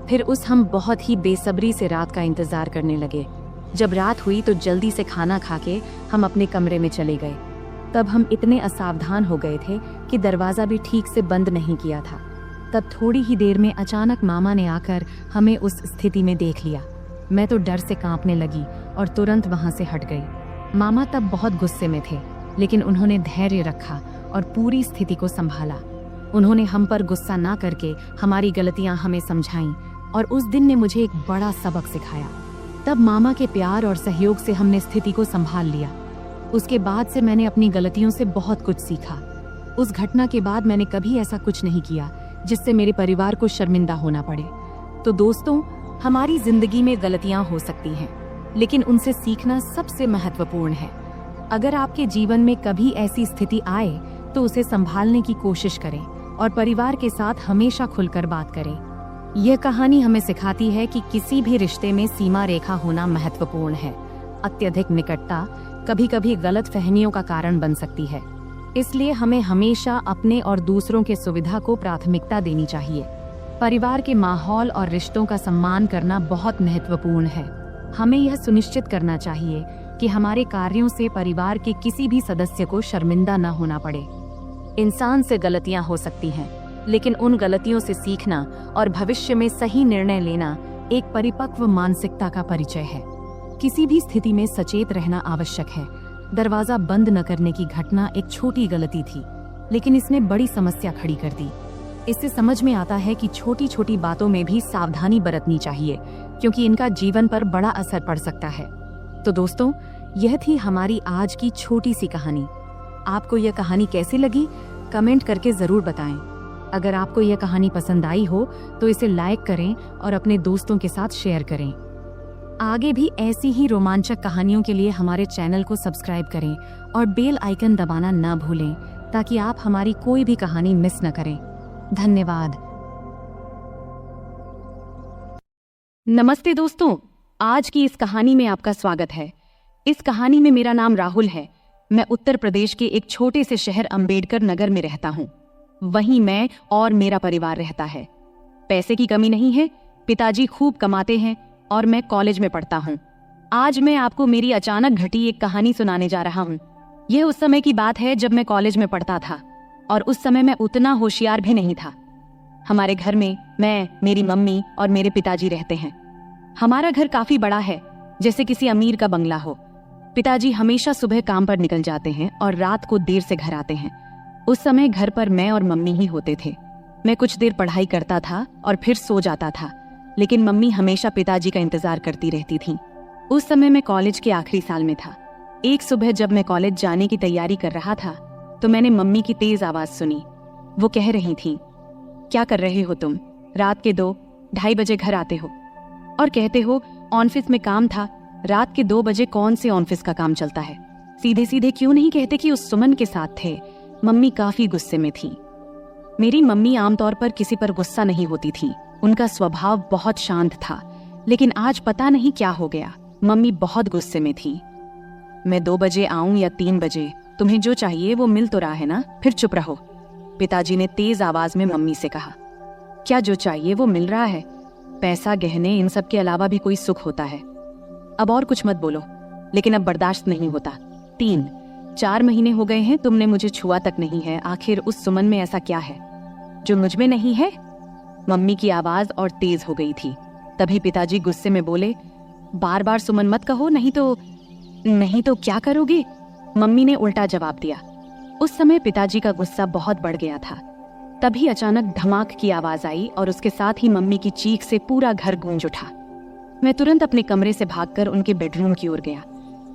फिर हम बहुत ही बेसब्री से रात का इंतजार करने लगे। जब रात हुई तो जल्दी से खाना खा के हम अपने कमरे में चले गए। तब हम इतने असावधान हो गए थे कि दरवाजा भी ठीक से बंद नहीं किया था। तब थोड़ी ही देर में अचानक मामा ने आकर हमें उस स्थिति में देख लिया। मैं तो डर से कांपने लगी और तुरंत वहां से हट गई। मामा तब बहुत गुस्से में थे, लेकिन उन्होंने धैर्य रखा और पूरी स्थिति को संभाला। उन्होंने हम पर गुस्सा ना करके हमारी गलतियां हमें समझाईं और उस दिन ने मुझे एक बड़ा सबक सिखाया। तब मामा के प्यार और सहयोग से हमने स्थिति को संभाल लिया। उसके बाद से मैंने अपनी गलतियों से बहुत कुछ सीखा। उस घटना के बाद मैंने कभी ऐसा कुछ नहीं किया जिससे मेरे परिवार को शर्मिंदा होना पड़े। तो दोस्तों, हमारी जिंदगी में गलतियां हो सकती हैं, लेकिन उनसे सीखना सबसे महत्वपूर्ण है। अगर आपके जीवन में कभी ऐसी स्थिति आए तो उसे संभालने की कोशिश करें और परिवार के साथ हमेशा खुलकर बात करें। यह कहानी हमें सिखाती है कि किसी भी रिश्ते में सीमा रेखा होना महत्वपूर्ण है। अत्यधिक निकटता कभी कभी गलत फहमियों का कारण बन सकती है, इसलिए हमें हमेशा अपने और दूसरों के सुविधा को प्राथमिकता देनी चाहिए। परिवार के माहौल और रिश्तों का सम्मान करना बहुत महत्वपूर्ण है। हमें यह सुनिश्चित करना चाहिए कि हमारे कार्यों से परिवार के किसी भी सदस्य को शर्मिंदा न होना पड़े। इंसान से गलतियां हो सकती हैं, लेकिन उन गलतियों से सीखना और भविष्य में सही निर्णय लेना एक परिपक्व मानसिकता का परिचय है। किसी भी स्थिति में सचेत रहना आवश्यक है। दरवाजा बंद न करने की घटना एक छोटी गलती थी, लेकिन इसने बड़ी समस्या खड़ी कर दी। इससे समझ में आता है कि छोटी छोटी बातों में भी सावधानी बरतनी चाहिए, क्योंकि इनका जीवन पर बड़ा असर पड़ सकता है। तो दोस्तों, यह थी हमारी आज की छोटी सी कहानी। आपको यह कहानी कैसी लगी, कमेंट करके जरूर बताएं। अगर आपको यह कहानी पसंद आई हो तो इसे लाइक करें और अपने दोस्तों के साथ शेयर करें। आगे भी ऐसी ही रोमांचक कहानियों के लिए हमारे चैनल को सब्सक्राइब करें और बेल आइकन दबाना न भूलें, ताकि आप हमारी कोई भी कहानी मिस न करें। धन्यवाद। नमस्ते दोस्तों, आज की इस कहानी में आपका स्वागत है। इस कहानी में मेरा नाम राहुल है। मैं उत्तर प्रदेश के एक छोटे से शहर अंबेडकर नगर में रहता हूँ। वहीं मैं और मेरा परिवार रहता है। पैसे की कमी नहीं है, पिताजी खूब कमाते हैं और मैं कॉलेज में पढ़ता हूँ। आज मैं आपको मेरी अचानक घटी एक कहानी सुनाने जा रहा हूँ। यह उस समय की बात है जब मैं कॉलेज में पढ़ता था, और उस समय मैं उतना होशियार भी नहीं था। हमारे घर में मैं, मेरी मम्मी और मेरे पिताजी रहते हैं। हमारा घर काफी बड़ा है, जैसे किसी अमीर का बंगला हो। पिताजी हमेशा सुबह काम पर निकल जाते हैं और रात को देर से घर आते हैं। उस समय घर पर मैं और मम्मी ही होते थे। मैं कुछ देर पढ़ाई करता था और फिर सो जाता था, लेकिन मम्मी हमेशा पिताजी का इंतजार करती रहती थी। उस समय मैं कॉलेज के आखिरी साल में था। एक सुबह जब मैं कॉलेज जाने की तैयारी कर रहा था तो मैंने मम्मी की तेज आवाज सुनी। वो कह रही थी, क्या कर रहे हो तुम? रात के 2-2:30 बजे घर आते हो और कहते हो ऑफिस में काम था। रात के 2 बजे कौन से ऑफिस का काम चलता है? सीधे सीधे क्यों नहीं कहते कि उस सुमन के साथ थे? मम्मी काफी गुस्से में थी। मेरी मम्मी आमतौर पर किसी पर गुस्सा नहीं होती थी। उनका स्वभाव बहुत शांत था, लेकिन आज पता नहीं क्या हो गया, मम्मी बहुत गुस्से में थी। मैं 2 बजे आऊं या 3 बजे, तुम्हें जो चाहिए वो मिल तो रहा है ना, फिर चुप रहो। पिताजी ने तेज आवाज में मम्मी से कहा। क्या जो चाहिए वो मिल रहा है? पैसा, गहने, इन सब के अलावा भी कोई सुख होता है? अब और कुछ मत बोलो, लेकिन अब बर्दाश्त नहीं होता। 3-4 महीने हो गए हैं तुमने मुझे छुआ तक नहीं है। आखिर उस सुमन में ऐसा क्या है जो मुझ में नहीं है? मम्मी की आवाज और तेज हो गई थी। तभी पिताजी गुस्से में बोले, बार बार सुमन मत कहो, नहीं तो क्या करोगे? मम्मी ने उल्टा जवाब दिया। उस समय पिताजी का गुस्सा बहुत बढ़ गया था। तभी अचानक धमाक की आवाज आई और उसके साथ ही मम्मी की चीख से पूरा घर गूंज उठा। मैं तुरंत अपने कमरे से भागकर उनके बेडरूम की ओर गया।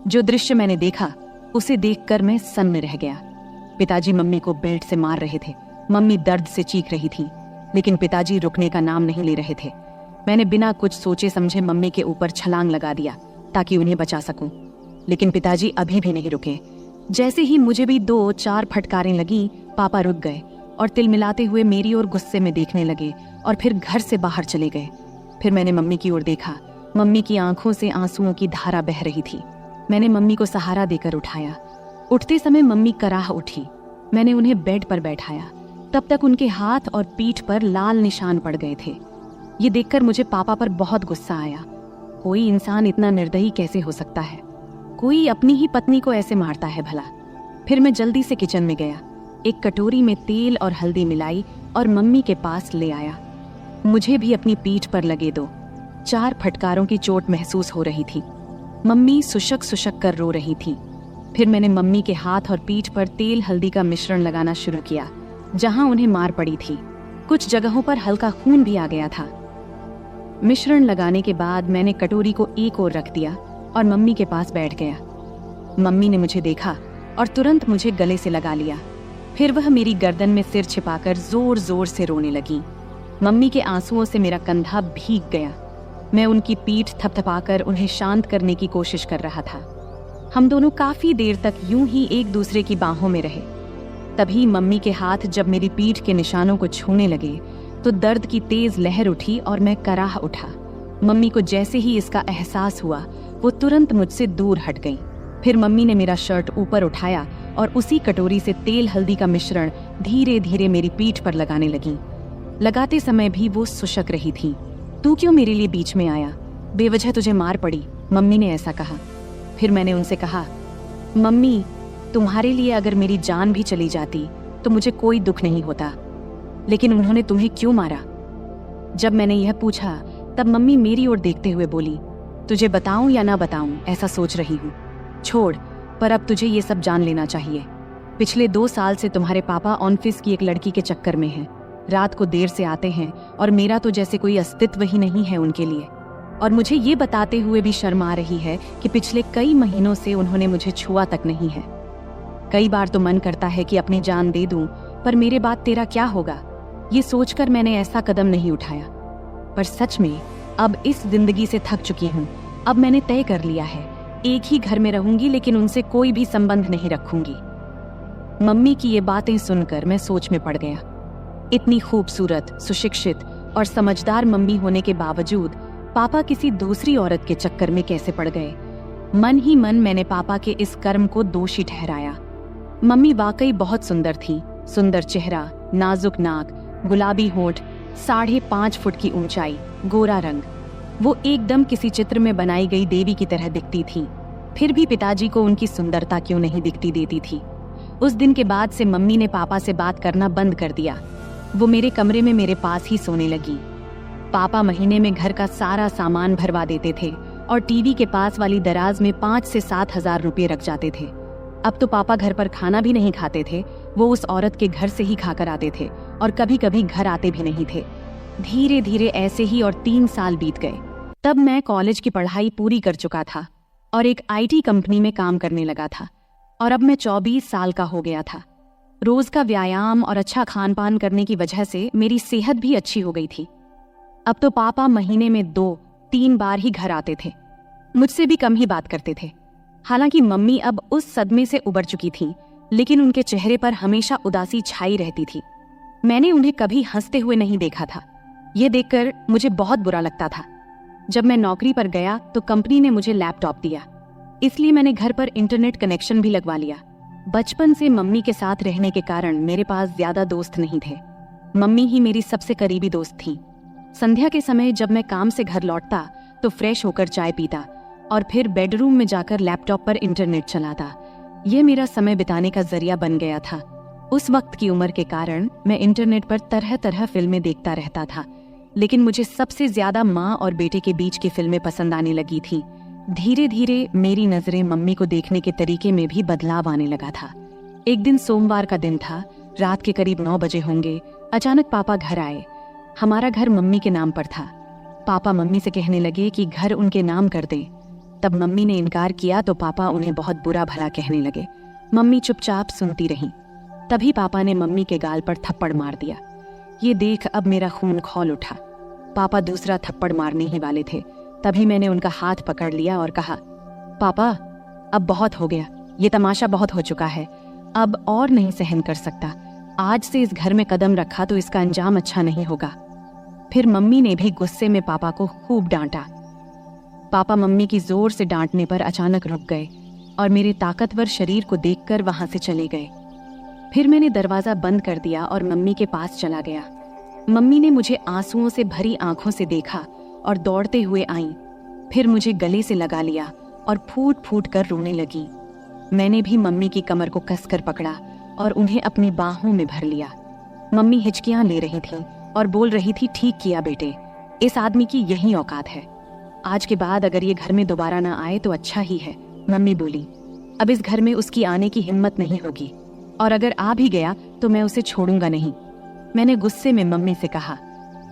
जो दृश्य मैंने देखा उसे देखकर मैं सन्न रह गया। पिताजी मम्मी को बेल्ट से मार रहे थे। मम्मी दर्द से चीख रही थी, लेकिन पिताजी रुकने का नाम नहीं ले रहे थे। मैंने बिना कुछ सोचे समझे मम्मी के ऊपर छलांग लगा दिया ताकि उन्हें बचा सकूं, लेकिन पिताजी अभी भी नहीं रुके। जैसे ही मुझे भी 2-4 फटकारें लगी, पापा रुक गए और तिलमिलाते हुए मेरी ओर गुस्से में देखने लगे और फिर घर से बाहर चले गए। फिर मैंने मम्मी की ओर देखा। मम्मी की आंखों से आंसुओं की धारा बह रही थी। मैंने मम्मी को सहारा देकर उठाया। उठते समय मम्मी कराह उठी। मैंने उन्हें बेड पर बैठाया। तब तक उनके हाथ और पीठ पर लाल निशान पड़ गए थे। ये देखकर मुझे पापा पर बहुत गुस्सा आया। कोई इंसान इतना निर्दयी कैसे हो सकता है? कोई अपनी ही पत्नी को ऐसे मारता है भला? फिर मैं जल्दी से किचन में गया, एक कटोरी में तेल और हल्दी मिलाई और मम्मी के पास ले आया। मुझे भी अपनी पीठ पर लगे 2-4 फटकारों की चोट महसूस हो रही थी। मम्मी सुशक सुशक कर रो रही थी। फिर मैंने मम्मी के हाथ और पीठ पर तेल हल्दी का मिश्रण लगाना शुरू किया, जहां उन्हें मार पड़ी थी। कुछ जगहों पर हल्का खून भी आ गया था। मिश्रण लगाने के बाद मैंने कटोरी को एक ओर रख दिया और मम्मी के पास बैठ गया। मम्मी ने मुझे देखा और तुरंत मुझे गले से लगा लिया। फिर वह मेरी गर्दन में सिर छिपाकर जोर जोर से रोने लगी। मम्मी के आंसुओं से मेरा कंधा भीग गया। मैं उनकी पीठ थपथपाकर उन्हें शांत करने की कोशिश कर रहा था। हम दोनों काफी देर तक यूं ही एक दूसरे की बाहों में रहे। तभी मम्मी के हाथ जब मेरी पीठ के निशानों को छूने लगे तो दर्द की तेज लहर उठी और मैं कराह उठा। मम्मी को जैसे ही इसका एहसास हुआ वो तुरंत मुझसे दूर हट गई। फिर मम्मी ने मेरा शर्ट ऊपर उठाया और उसी कटोरी से तेल हल्दी का मिश्रण धीरे धीरे मेरी पीठ पर लगाने लगी। लगाते समय भी वो सुशक रही थी। तू क्यों मेरे लिए बीच में आया? बेवजह तुझे मार पड़ी, मम्मी ने ऐसा कहा। फिर मैंने उनसे कहा, मम्मी, तुम्हारे लिए अगर मेरी जान भी चली जाती तो मुझे कोई दुख नहीं होता, लेकिन उन्होंने तुम्हें क्यों मारा? जब मैंने यह पूछा तब मम्मी मेरी ओर देखते हुए बोली, तुझे बताऊं या ना बताऊं ऐसा सोच रही हूँ। छोड़, पर अब तुझे ये सब जान लेना चाहिए। पिछले 2 साल से तुम्हारे पापा ऑफिस की एक लड़की के चक्कर में हैं। रात को देर से आते हैं और मेरा तो जैसे कोई अस्तित्व ही नहीं है उनके लिए। और मुझे ये बताते हुए भी शर्म आ रही है कि पिछले कई महीनों से उन्होंने मुझे छुआ तक नहीं है। कई बार तो मन करता है कि अपनी जान दे दूं, पर मेरे बाद तेरा क्या होगा, ये सोचकर मैंने ऐसा कदम नहीं उठाया। पर सच में अब इस जिंदगी से थक चुकी हूँ। अब मैंने तय कर लिया है, एक ही घर में रहूंगी, लेकिन उनसे कोई भी संबंध नहीं रखूंगी। मम्मी की ये बातें सुनकर मैं सोच में पड़ गया। इतनी खूबसूरत, सुशिक्षित और समझदार मम्मी होने के बावजूद पापा किसी दूसरी औरत के चक्कर में कैसे पड़ गए? मन ही मन मैंने पापा के इस कर्म को दोषी ठहराया। मम्मी वाकई बहुत सुंदर थी। सुंदर चेहरा, नाजुक नाक, गुलाबी होंठ, 5.5 फुट की ऊंचाई, गोरा रंग। वो एकदम किसी चित्र में बनाई गई देवी की तरह दिखती थी। फिर भी पिताजी को उनकी सुंदरता क्यों नहीं दिखती देती थी। उस दिन के बाद से मम्मी ने पापा से बात करना बंद कर दिया। वो मेरे कमरे में मेरे पास ही सोने लगी। पापा महीने में घर का सारा सामान भरवा देते थे और टीवी के पास वाली दराज में 5 से 7 हजार रुपये रख जाते थे। अब तो पापा घर पर खाना भी नहीं खाते थे, वो उस औरत के घर से ही खाकर आते थे और कभी कभी घर आते भी नहीं थे। धीरे धीरे ऐसे ही और 3 साल बीत गए। तब मैं कॉलेज की पढ़ाई पूरी कर चुका था और एक IT कंपनी में काम करने लगा था और अब मैं 24 साल का हो गया था। रोज का व्यायाम और अच्छा खान पान करने की वजह से मेरी सेहत भी अच्छी हो गई थी। अब तो पापा महीने में 2-3 बार ही घर आते थे, मुझसे भी कम ही बात करते थे। हालांकि मम्मी अब उस सदमे से उबर चुकी थी, लेकिन उनके चेहरे पर हमेशा उदासी छाई रहती थी। मैंने उन्हें कभी हंसते हुए नहीं देखा था। यह देखकर मुझे बहुत बुरा लगता था। जब मैं नौकरी पर गया तो कंपनी ने मुझे लैपटॉप दिया, इसलिए मैंने घर पर इंटरनेट कनेक्शन भी लगवा लिया। बचपन से मम्मी के साथ रहने के कारण मेरे पास ज्यादा दोस्त नहीं थे। मम्मी ही मेरी सबसे करीबी दोस्त थी। संध्या के समय जब मैं काम से घर लौटता तो फ्रेश होकर चाय पीता और फिर बेडरूम में जाकर लैपटॉप पर इंटरनेट चलाता। ये मेरा समय बिताने का जरिया बन गया था। उस वक्त की उम्र के कारण मैं इंटरनेट पर तरह तरह फिल्में देखता रहता था, लेकिन मुझे सबसे ज्यादा माँ और बेटे के बीच की फिल्में पसंद आने लगी थी। धीरे धीरे मेरी नजरें मम्मी को देखने के तरीके में भी बदलाव आने लगा था। एक दिन सोमवार का दिन था, रात के करीब 9 बजे होंगे। अचानक पापा घर आए। हमारा घर मम्मी के नाम पर था। पापा मम्मी से कहने लगे कि घर उनके नाम कर दें। तब मम्मी ने इनकार किया तो पापा उन्हें बहुत बुरा भला कहने लगे। मम्मी चुपचाप सुनती रहीं। तभी पापा ने मम्मी के गाल पर थप्पड़ मार दिया। ये देख अब मेरा खून खौल उठा। पापा दूसरा थप्पड़ मारने ही वाले थे, तभी मैंने उनका हाथ पकड़ लिया और कहा, पापा अब बहुत हो गया, ये तमाशा बहुत हो चुका है, अब और नहीं सहन कर सकता। आज से इस घर में कदम रखा तो इसका अंजाम अच्छा नहीं होगा। फिर मम्मी ने भी गुस्से में पापा को खूब डांटा। पापा मम्मी की जोर से डांटने पर अचानक रुक गए और मेरे ताकतवर शरीर को देखकर वहां से चले गए। फिर मैंने दरवाजा बंद कर दिया और मम्मी के पास चला गया। मम्मी ने मुझे आंसुओं से भरी आंखों से देखा और दौड़ते हुए आईं। फिर मुझे गले से लगा लिया और फूट फूट कर रोने लगी। मैंने भी मम्मी की कमर को कसकर पकड़ा और उन्हें अपनी बाहों में भर लिया। मम्मी हिचकियां ले रही थी और बोल रही थी, ठीक किया बेटे, इस आदमी की यही औकात है। आज के बाद अगर ये घर में दोबारा ना आए तो अच्छा ही है। मम्मी बोली, अब इस घर में उसकी आने की हिम्मत नहीं होगी और अगर आ भी गया तो मैं उसे छोड़ूंगा नहीं। मैंने गुस्से में मम्मी से कहा।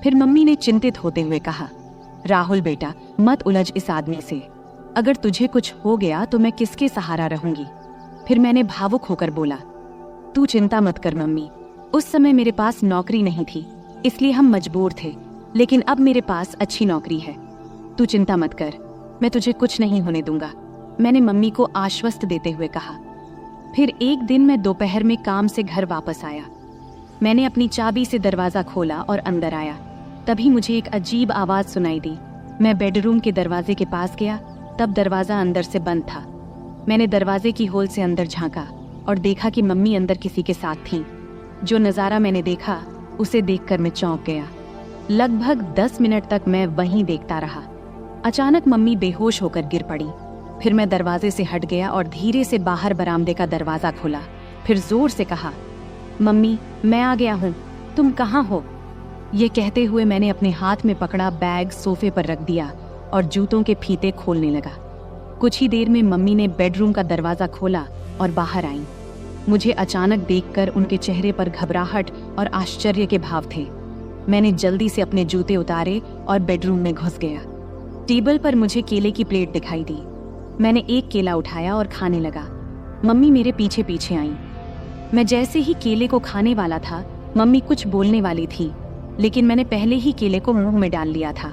फिर मम्मी ने चिंतित होते हुए कहा, राहुल बेटा, मत उलझ इस आदमी से। अगर तुझे कुछ हो गया तो मैं किसके सहारा रहूंगी। फिर मैंने भावुक होकर बोला, तू चिंता मत कर मम्मी, उस समय मेरे पास नौकरी नहीं थी इसलिए हम मजबूर थे, लेकिन अब मेरे पास अच्छी नौकरी है। तू चिंता मत कर, मैं तुझे कुछ नहीं होने दूंगा, मैंने मम्मी को आश्वस्त देते हुए कहा। फिर एक दिन मैं दोपहर में काम से घर वापस आया। मैंने अपनी चाबी से दरवाजा खोला और अंदर आया। तभी मुझे एक अजीब आवाज सुनाई दी। मैं बेडरूम के दरवाजे के पास गया, तब दरवाजा अंदर से बंद था। मैंने दरवाजे की होल से अंदर झांका और देखा कि मम्मी अंदर किसी के साथ थीं। जो नज़ारा मैंने देखा उसे देखकर मैं चौंक गया। लगभग 10 मिनट तक मैं वहीं देखता रहा। अचानक मम्मी बेहोश होकर गिर पड़ी। फिर मैं दरवाजे से हट गया और धीरे से बाहर बरामदे का दरवाजा खोला। फिर जोर से कहा, मम्मी मैं आ गया हूँ, तुम कहाँ हो? ये कहते हुए मैंने अपने हाथ में पकड़ा बैग सोफे पर रख दिया और जूतों के फीते खोलने लगा। कुछ ही देर में मम्मी ने बेडरूम का दरवाजा खोला और बाहर आई। मुझे अचानक देखकर उनके चेहरे पर घबराहट और आश्चर्य के भाव थे। मैंने जल्दी से अपने जूते उतारे और बेडरूम में घुस गया। टेबल पर मुझे केले की प्लेट दिखाई दी। मैंने एक केला उठाया और खाने लगा। मम्मी मेरे पीछे पीछे आई। मैं जैसे ही केले को खाने वाला था, मम्मी कुछ बोलने वाली थी, लेकिन मैंने पहले ही केले को मुंह में डाल लिया था।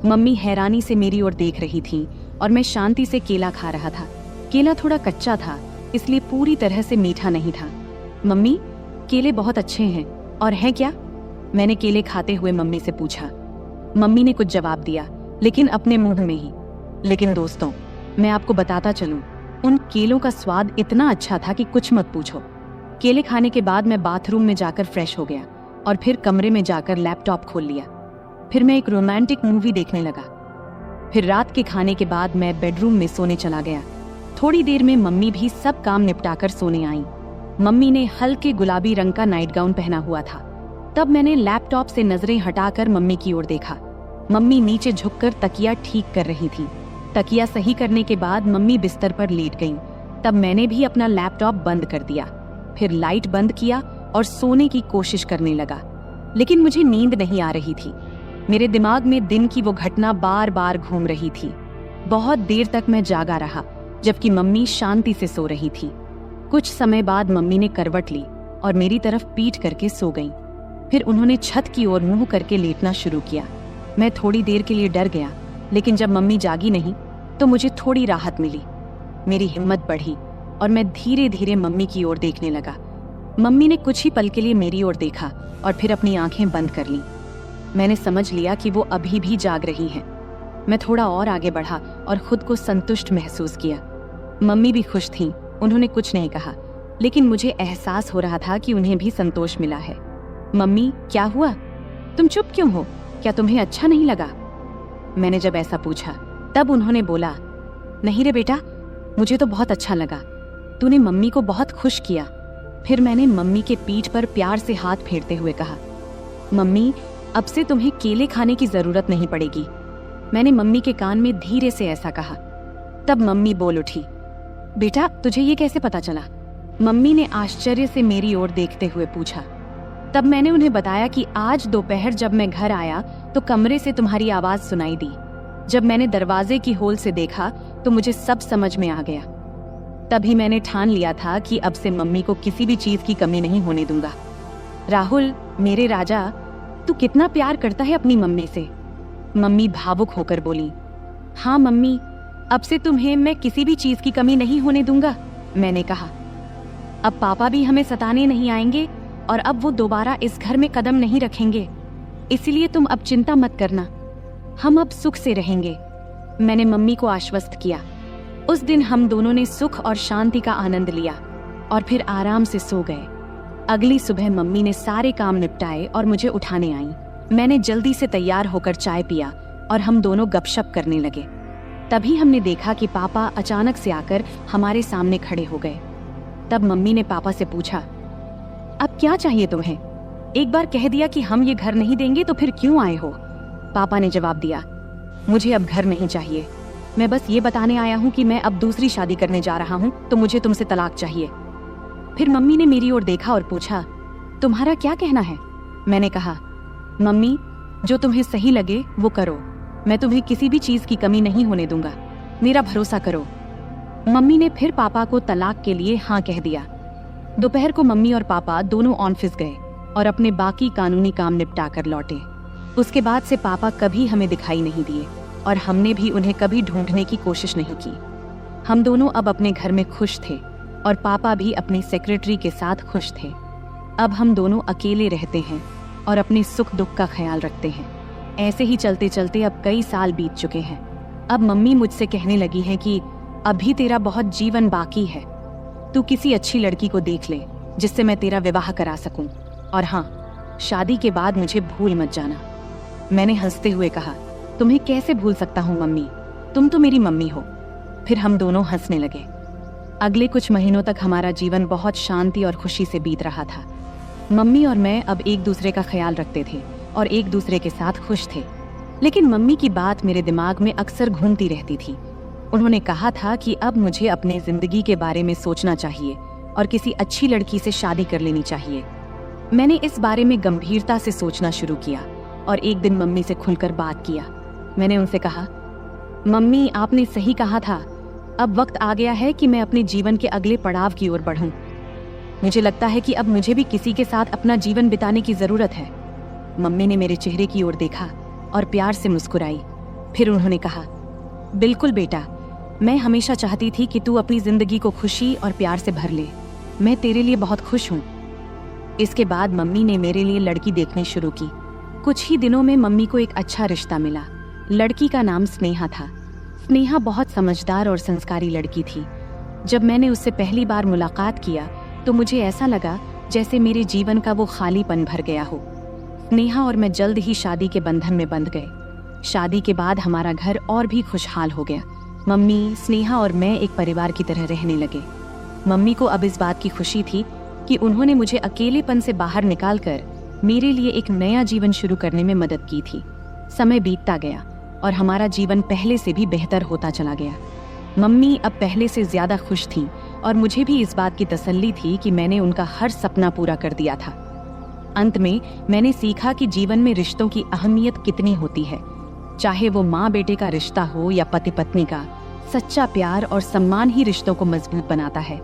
मम्मी हैरानी से मेरी ओर देख रही थी और मैं शांति से केला खा रहा था। केला थोड़ा कच्चा था, इसलिए पूरी तरह से मीठा नहीं था। मम्मी, केले बहुत अच्छे हैं और है क्या? मैंने केले खाते हुए मम्मी से पूछा। मम्मी ने कुछ जवाब दिया, लेकिन अपने मुंह में ही। लेकिन दोस्तों, मैं आपको बताता चलूं, उन केलों का स्वाद इतना अच्छा था कि कुछ मत पूछो। केले खाने के बाद मैं बाथरूम में जाकर फ्रेश हो गया और फिर कमरे में जाकर लैपटॉप खोल लिया। फिर मैं एक रोमांटिक मूवी देखने लगा। फिर रात के खाने के बाद मैं बेडरूम में सोने चला गया। थोड़ी देर में मम्मी भी सब काम निपटाकर सोने आई। मम्मी ने हल्के गुलाबी रंग का नाइट गाउन पहना हुआ था। तब मैंने लैपटॉप से नजरें हटाकर मम्मी की ओर देखा। मम्मी नीचे झुककर तकिया ठीक कर रही थी। तकिया सही करने के बाद मम्मी बिस्तर पर लेट गईं। तब मैंने भी अपना लैपटॉप बंद कर दिया, फिर लाइट बंद किया और सोने की कोशिश करने लगा। लेकिन मुझे नींद नहीं आ रही थी। मेरे दिमाग में दिन की वो घटना बार बार घूम रही थी। बहुत देर तक मैं जागा रहा, जबकि मम्मी शांति से सो रही थी। कुछ समय बाद मम्मी ने करवट ली और मेरी तरफ पीठ करके सो गईं। फिर उन्होंने छत की ओर मुंह करके लेटना शुरू किया। मैं थोड़ी देर के लिए डर गया, लेकिन जब मम्मी जागी नहीं तो मुझे थोड़ी राहत मिली। मेरी हिम्मत बढ़ी और मैं धीरे धीरे मम्मी की ओर देखने लगा। मम्मी ने कुछ ही पल के लिए मेरी ओर देखा और फिर अपनी आंखें बंद कर लीं। मैंने समझ लिया कि वो अभी भी जाग रही हैं। मैं थोड़ा और आगे बढ़ा और खुद को संतुष्ट महसूस किया। मम्मी भी खुश थीं। उन्होंने कुछ नहीं कहा, लेकिन मुझे एहसास हो रहा था कि उन्हें भी संतोष मिला है। मम्मी, क्या हुआ? तुम चुप क्यों हो? क्या तुम्हें अच्छा नहीं लगा? मैंने जब ऐसा पूछा तब उन्होंने बोला, नहीं रे बेटा, मुझे तो बहुत अच्छा लगा। तूने मम्मी को बहुत खुश किया। फिर मैंने मम्मी के पीठ पर प्यार से हाथ फेरते हुए कहा, मम्मी, अब से तुम्हें केले खाने की जरूरत नहीं पड़ेगी। मैंने मम्मी के कान में धीरे से ऐसा कहा। तब मम्मी बोल उठी, बेटा, तुझे ये कैसे पता चला? मम्मी ने आश्चर्य से मेरी ओर देखते हुए पूछा। तब मैंने उन्हें बताया कि आज दोपहर जब मैं घर आया तो कमरे से तुम्हारी आवाज सुनाई दी। जब मैंने दरवाजे की होल से देखा तो मुझे सब समझ में आ गया। तभी मैंने ठान लिया था कि अब से मम्मी को किसी भी चीज की कमी नहीं होने दूंगा। राहुल, मेरे राजा, तू कितना प्यार करता है अपनी मम्मी से। मम्मी भावुक होकर बोली, हाँ मम्मी, अब से तुम्हें मैं किसी भी चीज की कमी नहीं होने दूंगा। मैंने कहा, अब पापा भी हमें सताने नहीं आएंगे और अब वो दोबारा इस घर में कदम नहीं रखेंगे। इसलिए तुम अब चिंता मत करना, हम अब सुख से रहेंगे। मैंने मम्मी को आश्वस्त किया। उस दिन हम दोनों ने सुख और शांति का आनंद लिया और फिर आराम से सो गए। अगली सुबह मम्मी ने सारे काम निपटाए और मुझे उठाने आई। मैंने जल्दी से तैयार होकर चाय पिया और हम दोनों गपशप करने लगे। तभी हमने देखा कि पापा अचानक से आकर हमारे सामने खड़े हो गए। तब मम्मी ने पापा से पूछा, अब क्या चाहिए तुम्हें? एक बार कह दिया कि हम ये घर नहीं देंगे तो फिर क्यों आए हो? पापा ने जवाब दिया, मुझे अब घर नहीं चाहिए। मैं बस ये बताने आया हूँ कि मैं अब दूसरी शादी करने जा रहा हूँ, तो मुझे तुमसे तलाक चाहिए। फिर मम्मी ने मेरी ओर देखा और पूछा, तुम्हारा क्या कहना है? मैंने कहा, मम्मी, जो तुम्हें सही लगे वो करो। मैं तुम्हें किसी भी चीज की कमी नहीं होने दूंगा, मेरा भरोसा करो। मम्मी ने फिर पापा को तलाक के लिए हाँ कह दिया। दोपहर को मम्मी और पापा दोनों ऑफिस गए और अपने बाकी कानूनी काम निपटा कर लौटे। उसके बाद से पापा कभी हमें दिखाई नहीं दिए और हमने भी उन्हें कभी ढूंढने की कोशिश नहीं की। हम दोनों अब अपने घर में खुश थे और पापा भी अपने सेक्रेटरी के साथ खुश थे। अब हम दोनों अकेले रहते हैं और अपने सुख दुख का ख्याल रखते हैं। ऐसे ही चलते चलते अब कई साल बीत चुके हैं। अब मम्मी मुझसे कहने लगी है कि अभी तेरा बहुत जीवन बाकी है, तू किसी अच्छी लड़की को देख ले जिससे मैं तेरा विवाह करा सकूं, और हाँ, शादी के बाद मुझे भूल मत जाना। मैंने हंसते हुए कहा, तुम्हें कैसे भूल सकता हूँ मम्मी, तुम तो मेरी मम्मी हो। फिर हम दोनों हंसने लगे। अगले कुछ महीनों तक हमारा जीवन बहुत शांति और खुशी से बीत रहा था। मम्मी और मैं अब एक दूसरे का ख्याल रखते थे और एक दूसरे के साथ खुश थे। लेकिन मम्मी की बात मेरे दिमाग में अक्सर घूमती रहती थी। उन्होंने कहा था कि अब मुझे अपने जिंदगी के बारे में सोचना चाहिए और किसी अच्छी लड़की से शादी कर लेनी चाहिए। मैंने इस बारे में गंभीरता से सोचना शुरू किया और एक दिन मम्मी से खुलकर बात किया। मैंने उनसे कहा, मम्मी, आपने सही कहा था, अब वक्त आ गया है कि मैं अपने जीवन के अगले पड़ाव की ओर बढ़ूं। मुझे लगता है कि अब मुझे भी किसी के साथ अपना जीवन बिताने की जरूरत है। मम्मी ने मेरे चेहरे की ओर देखा और प्यार से मुस्कुराई। फिर उन्होंने कहा, बिल्कुल बेटा, मैं हमेशा चाहती थी कि तू अपनी जिंदगी को खुशी और प्यार से भर ले। मैं तेरे लिए बहुत खुश हूँ। इसके बाद मम्मी ने मेरे लिए लड़की देखनी शुरू की। कुछ ही दिनों में मम्मी को एक अच्छा रिश्ता मिला। लड़की का नाम स्नेहा था। स्नेहा बहुत समझदार और संस्कारी लड़की थी। जब मैंने उससे पहली बार मुलाकात किया तो मुझे ऐसा लगा जैसे मेरे जीवन का वो खालीपन भर गया हो। स्नेहा और मैं जल्द ही शादी के बंधन में बंध गए। शादी के बाद हमारा घर और भी खुशहाल हो गया। मम्मी, स्नेहा और मैं एक परिवार की तरह रहने लगे। मम्मी को अब इस बात की खुशी थी कि उन्होंने मुझे अकेलेपन से बाहर निकालकर मेरे लिए एक नया जीवन शुरू करने में मदद की थी। समय बीतता गया और हमारा जीवन पहले से भी बेहतर होता चला गया। मम्मी अब पहले से ज्यादा खुश थीं और मुझे भी इस बात की तसल्ली थी कि मैंने उनका हर सपना पूरा कर दिया था। अंत में मैंने सीखा कि जीवन में रिश्तों की अहमियत कितनी होती है। चाहे वो माँ बेटे का रिश्ता हो या पति पत्नी का, सच्चा प्यार और सम्मान ही रिश्तों को मजबूत बनाता है।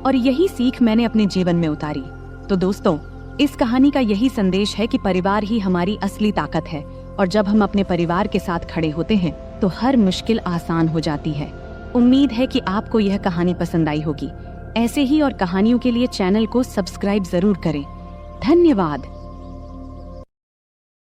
और यही सीख मैंने अपने जीवन में उतारी। तो दोस्तों, इस कहानी का यही संदेश है कि परिवार ही हमारी असली ताकत है और जब हम अपने परिवार के साथ खड़े होते हैं तो हर मुश्किल आसान हो जाती है। उम्मीद है कि आपको यह कहानी पसंद आई होगी। ऐसे ही और कहानियों के लिए चैनल को सब्सक्राइब जरूर करें। धन्यवाद।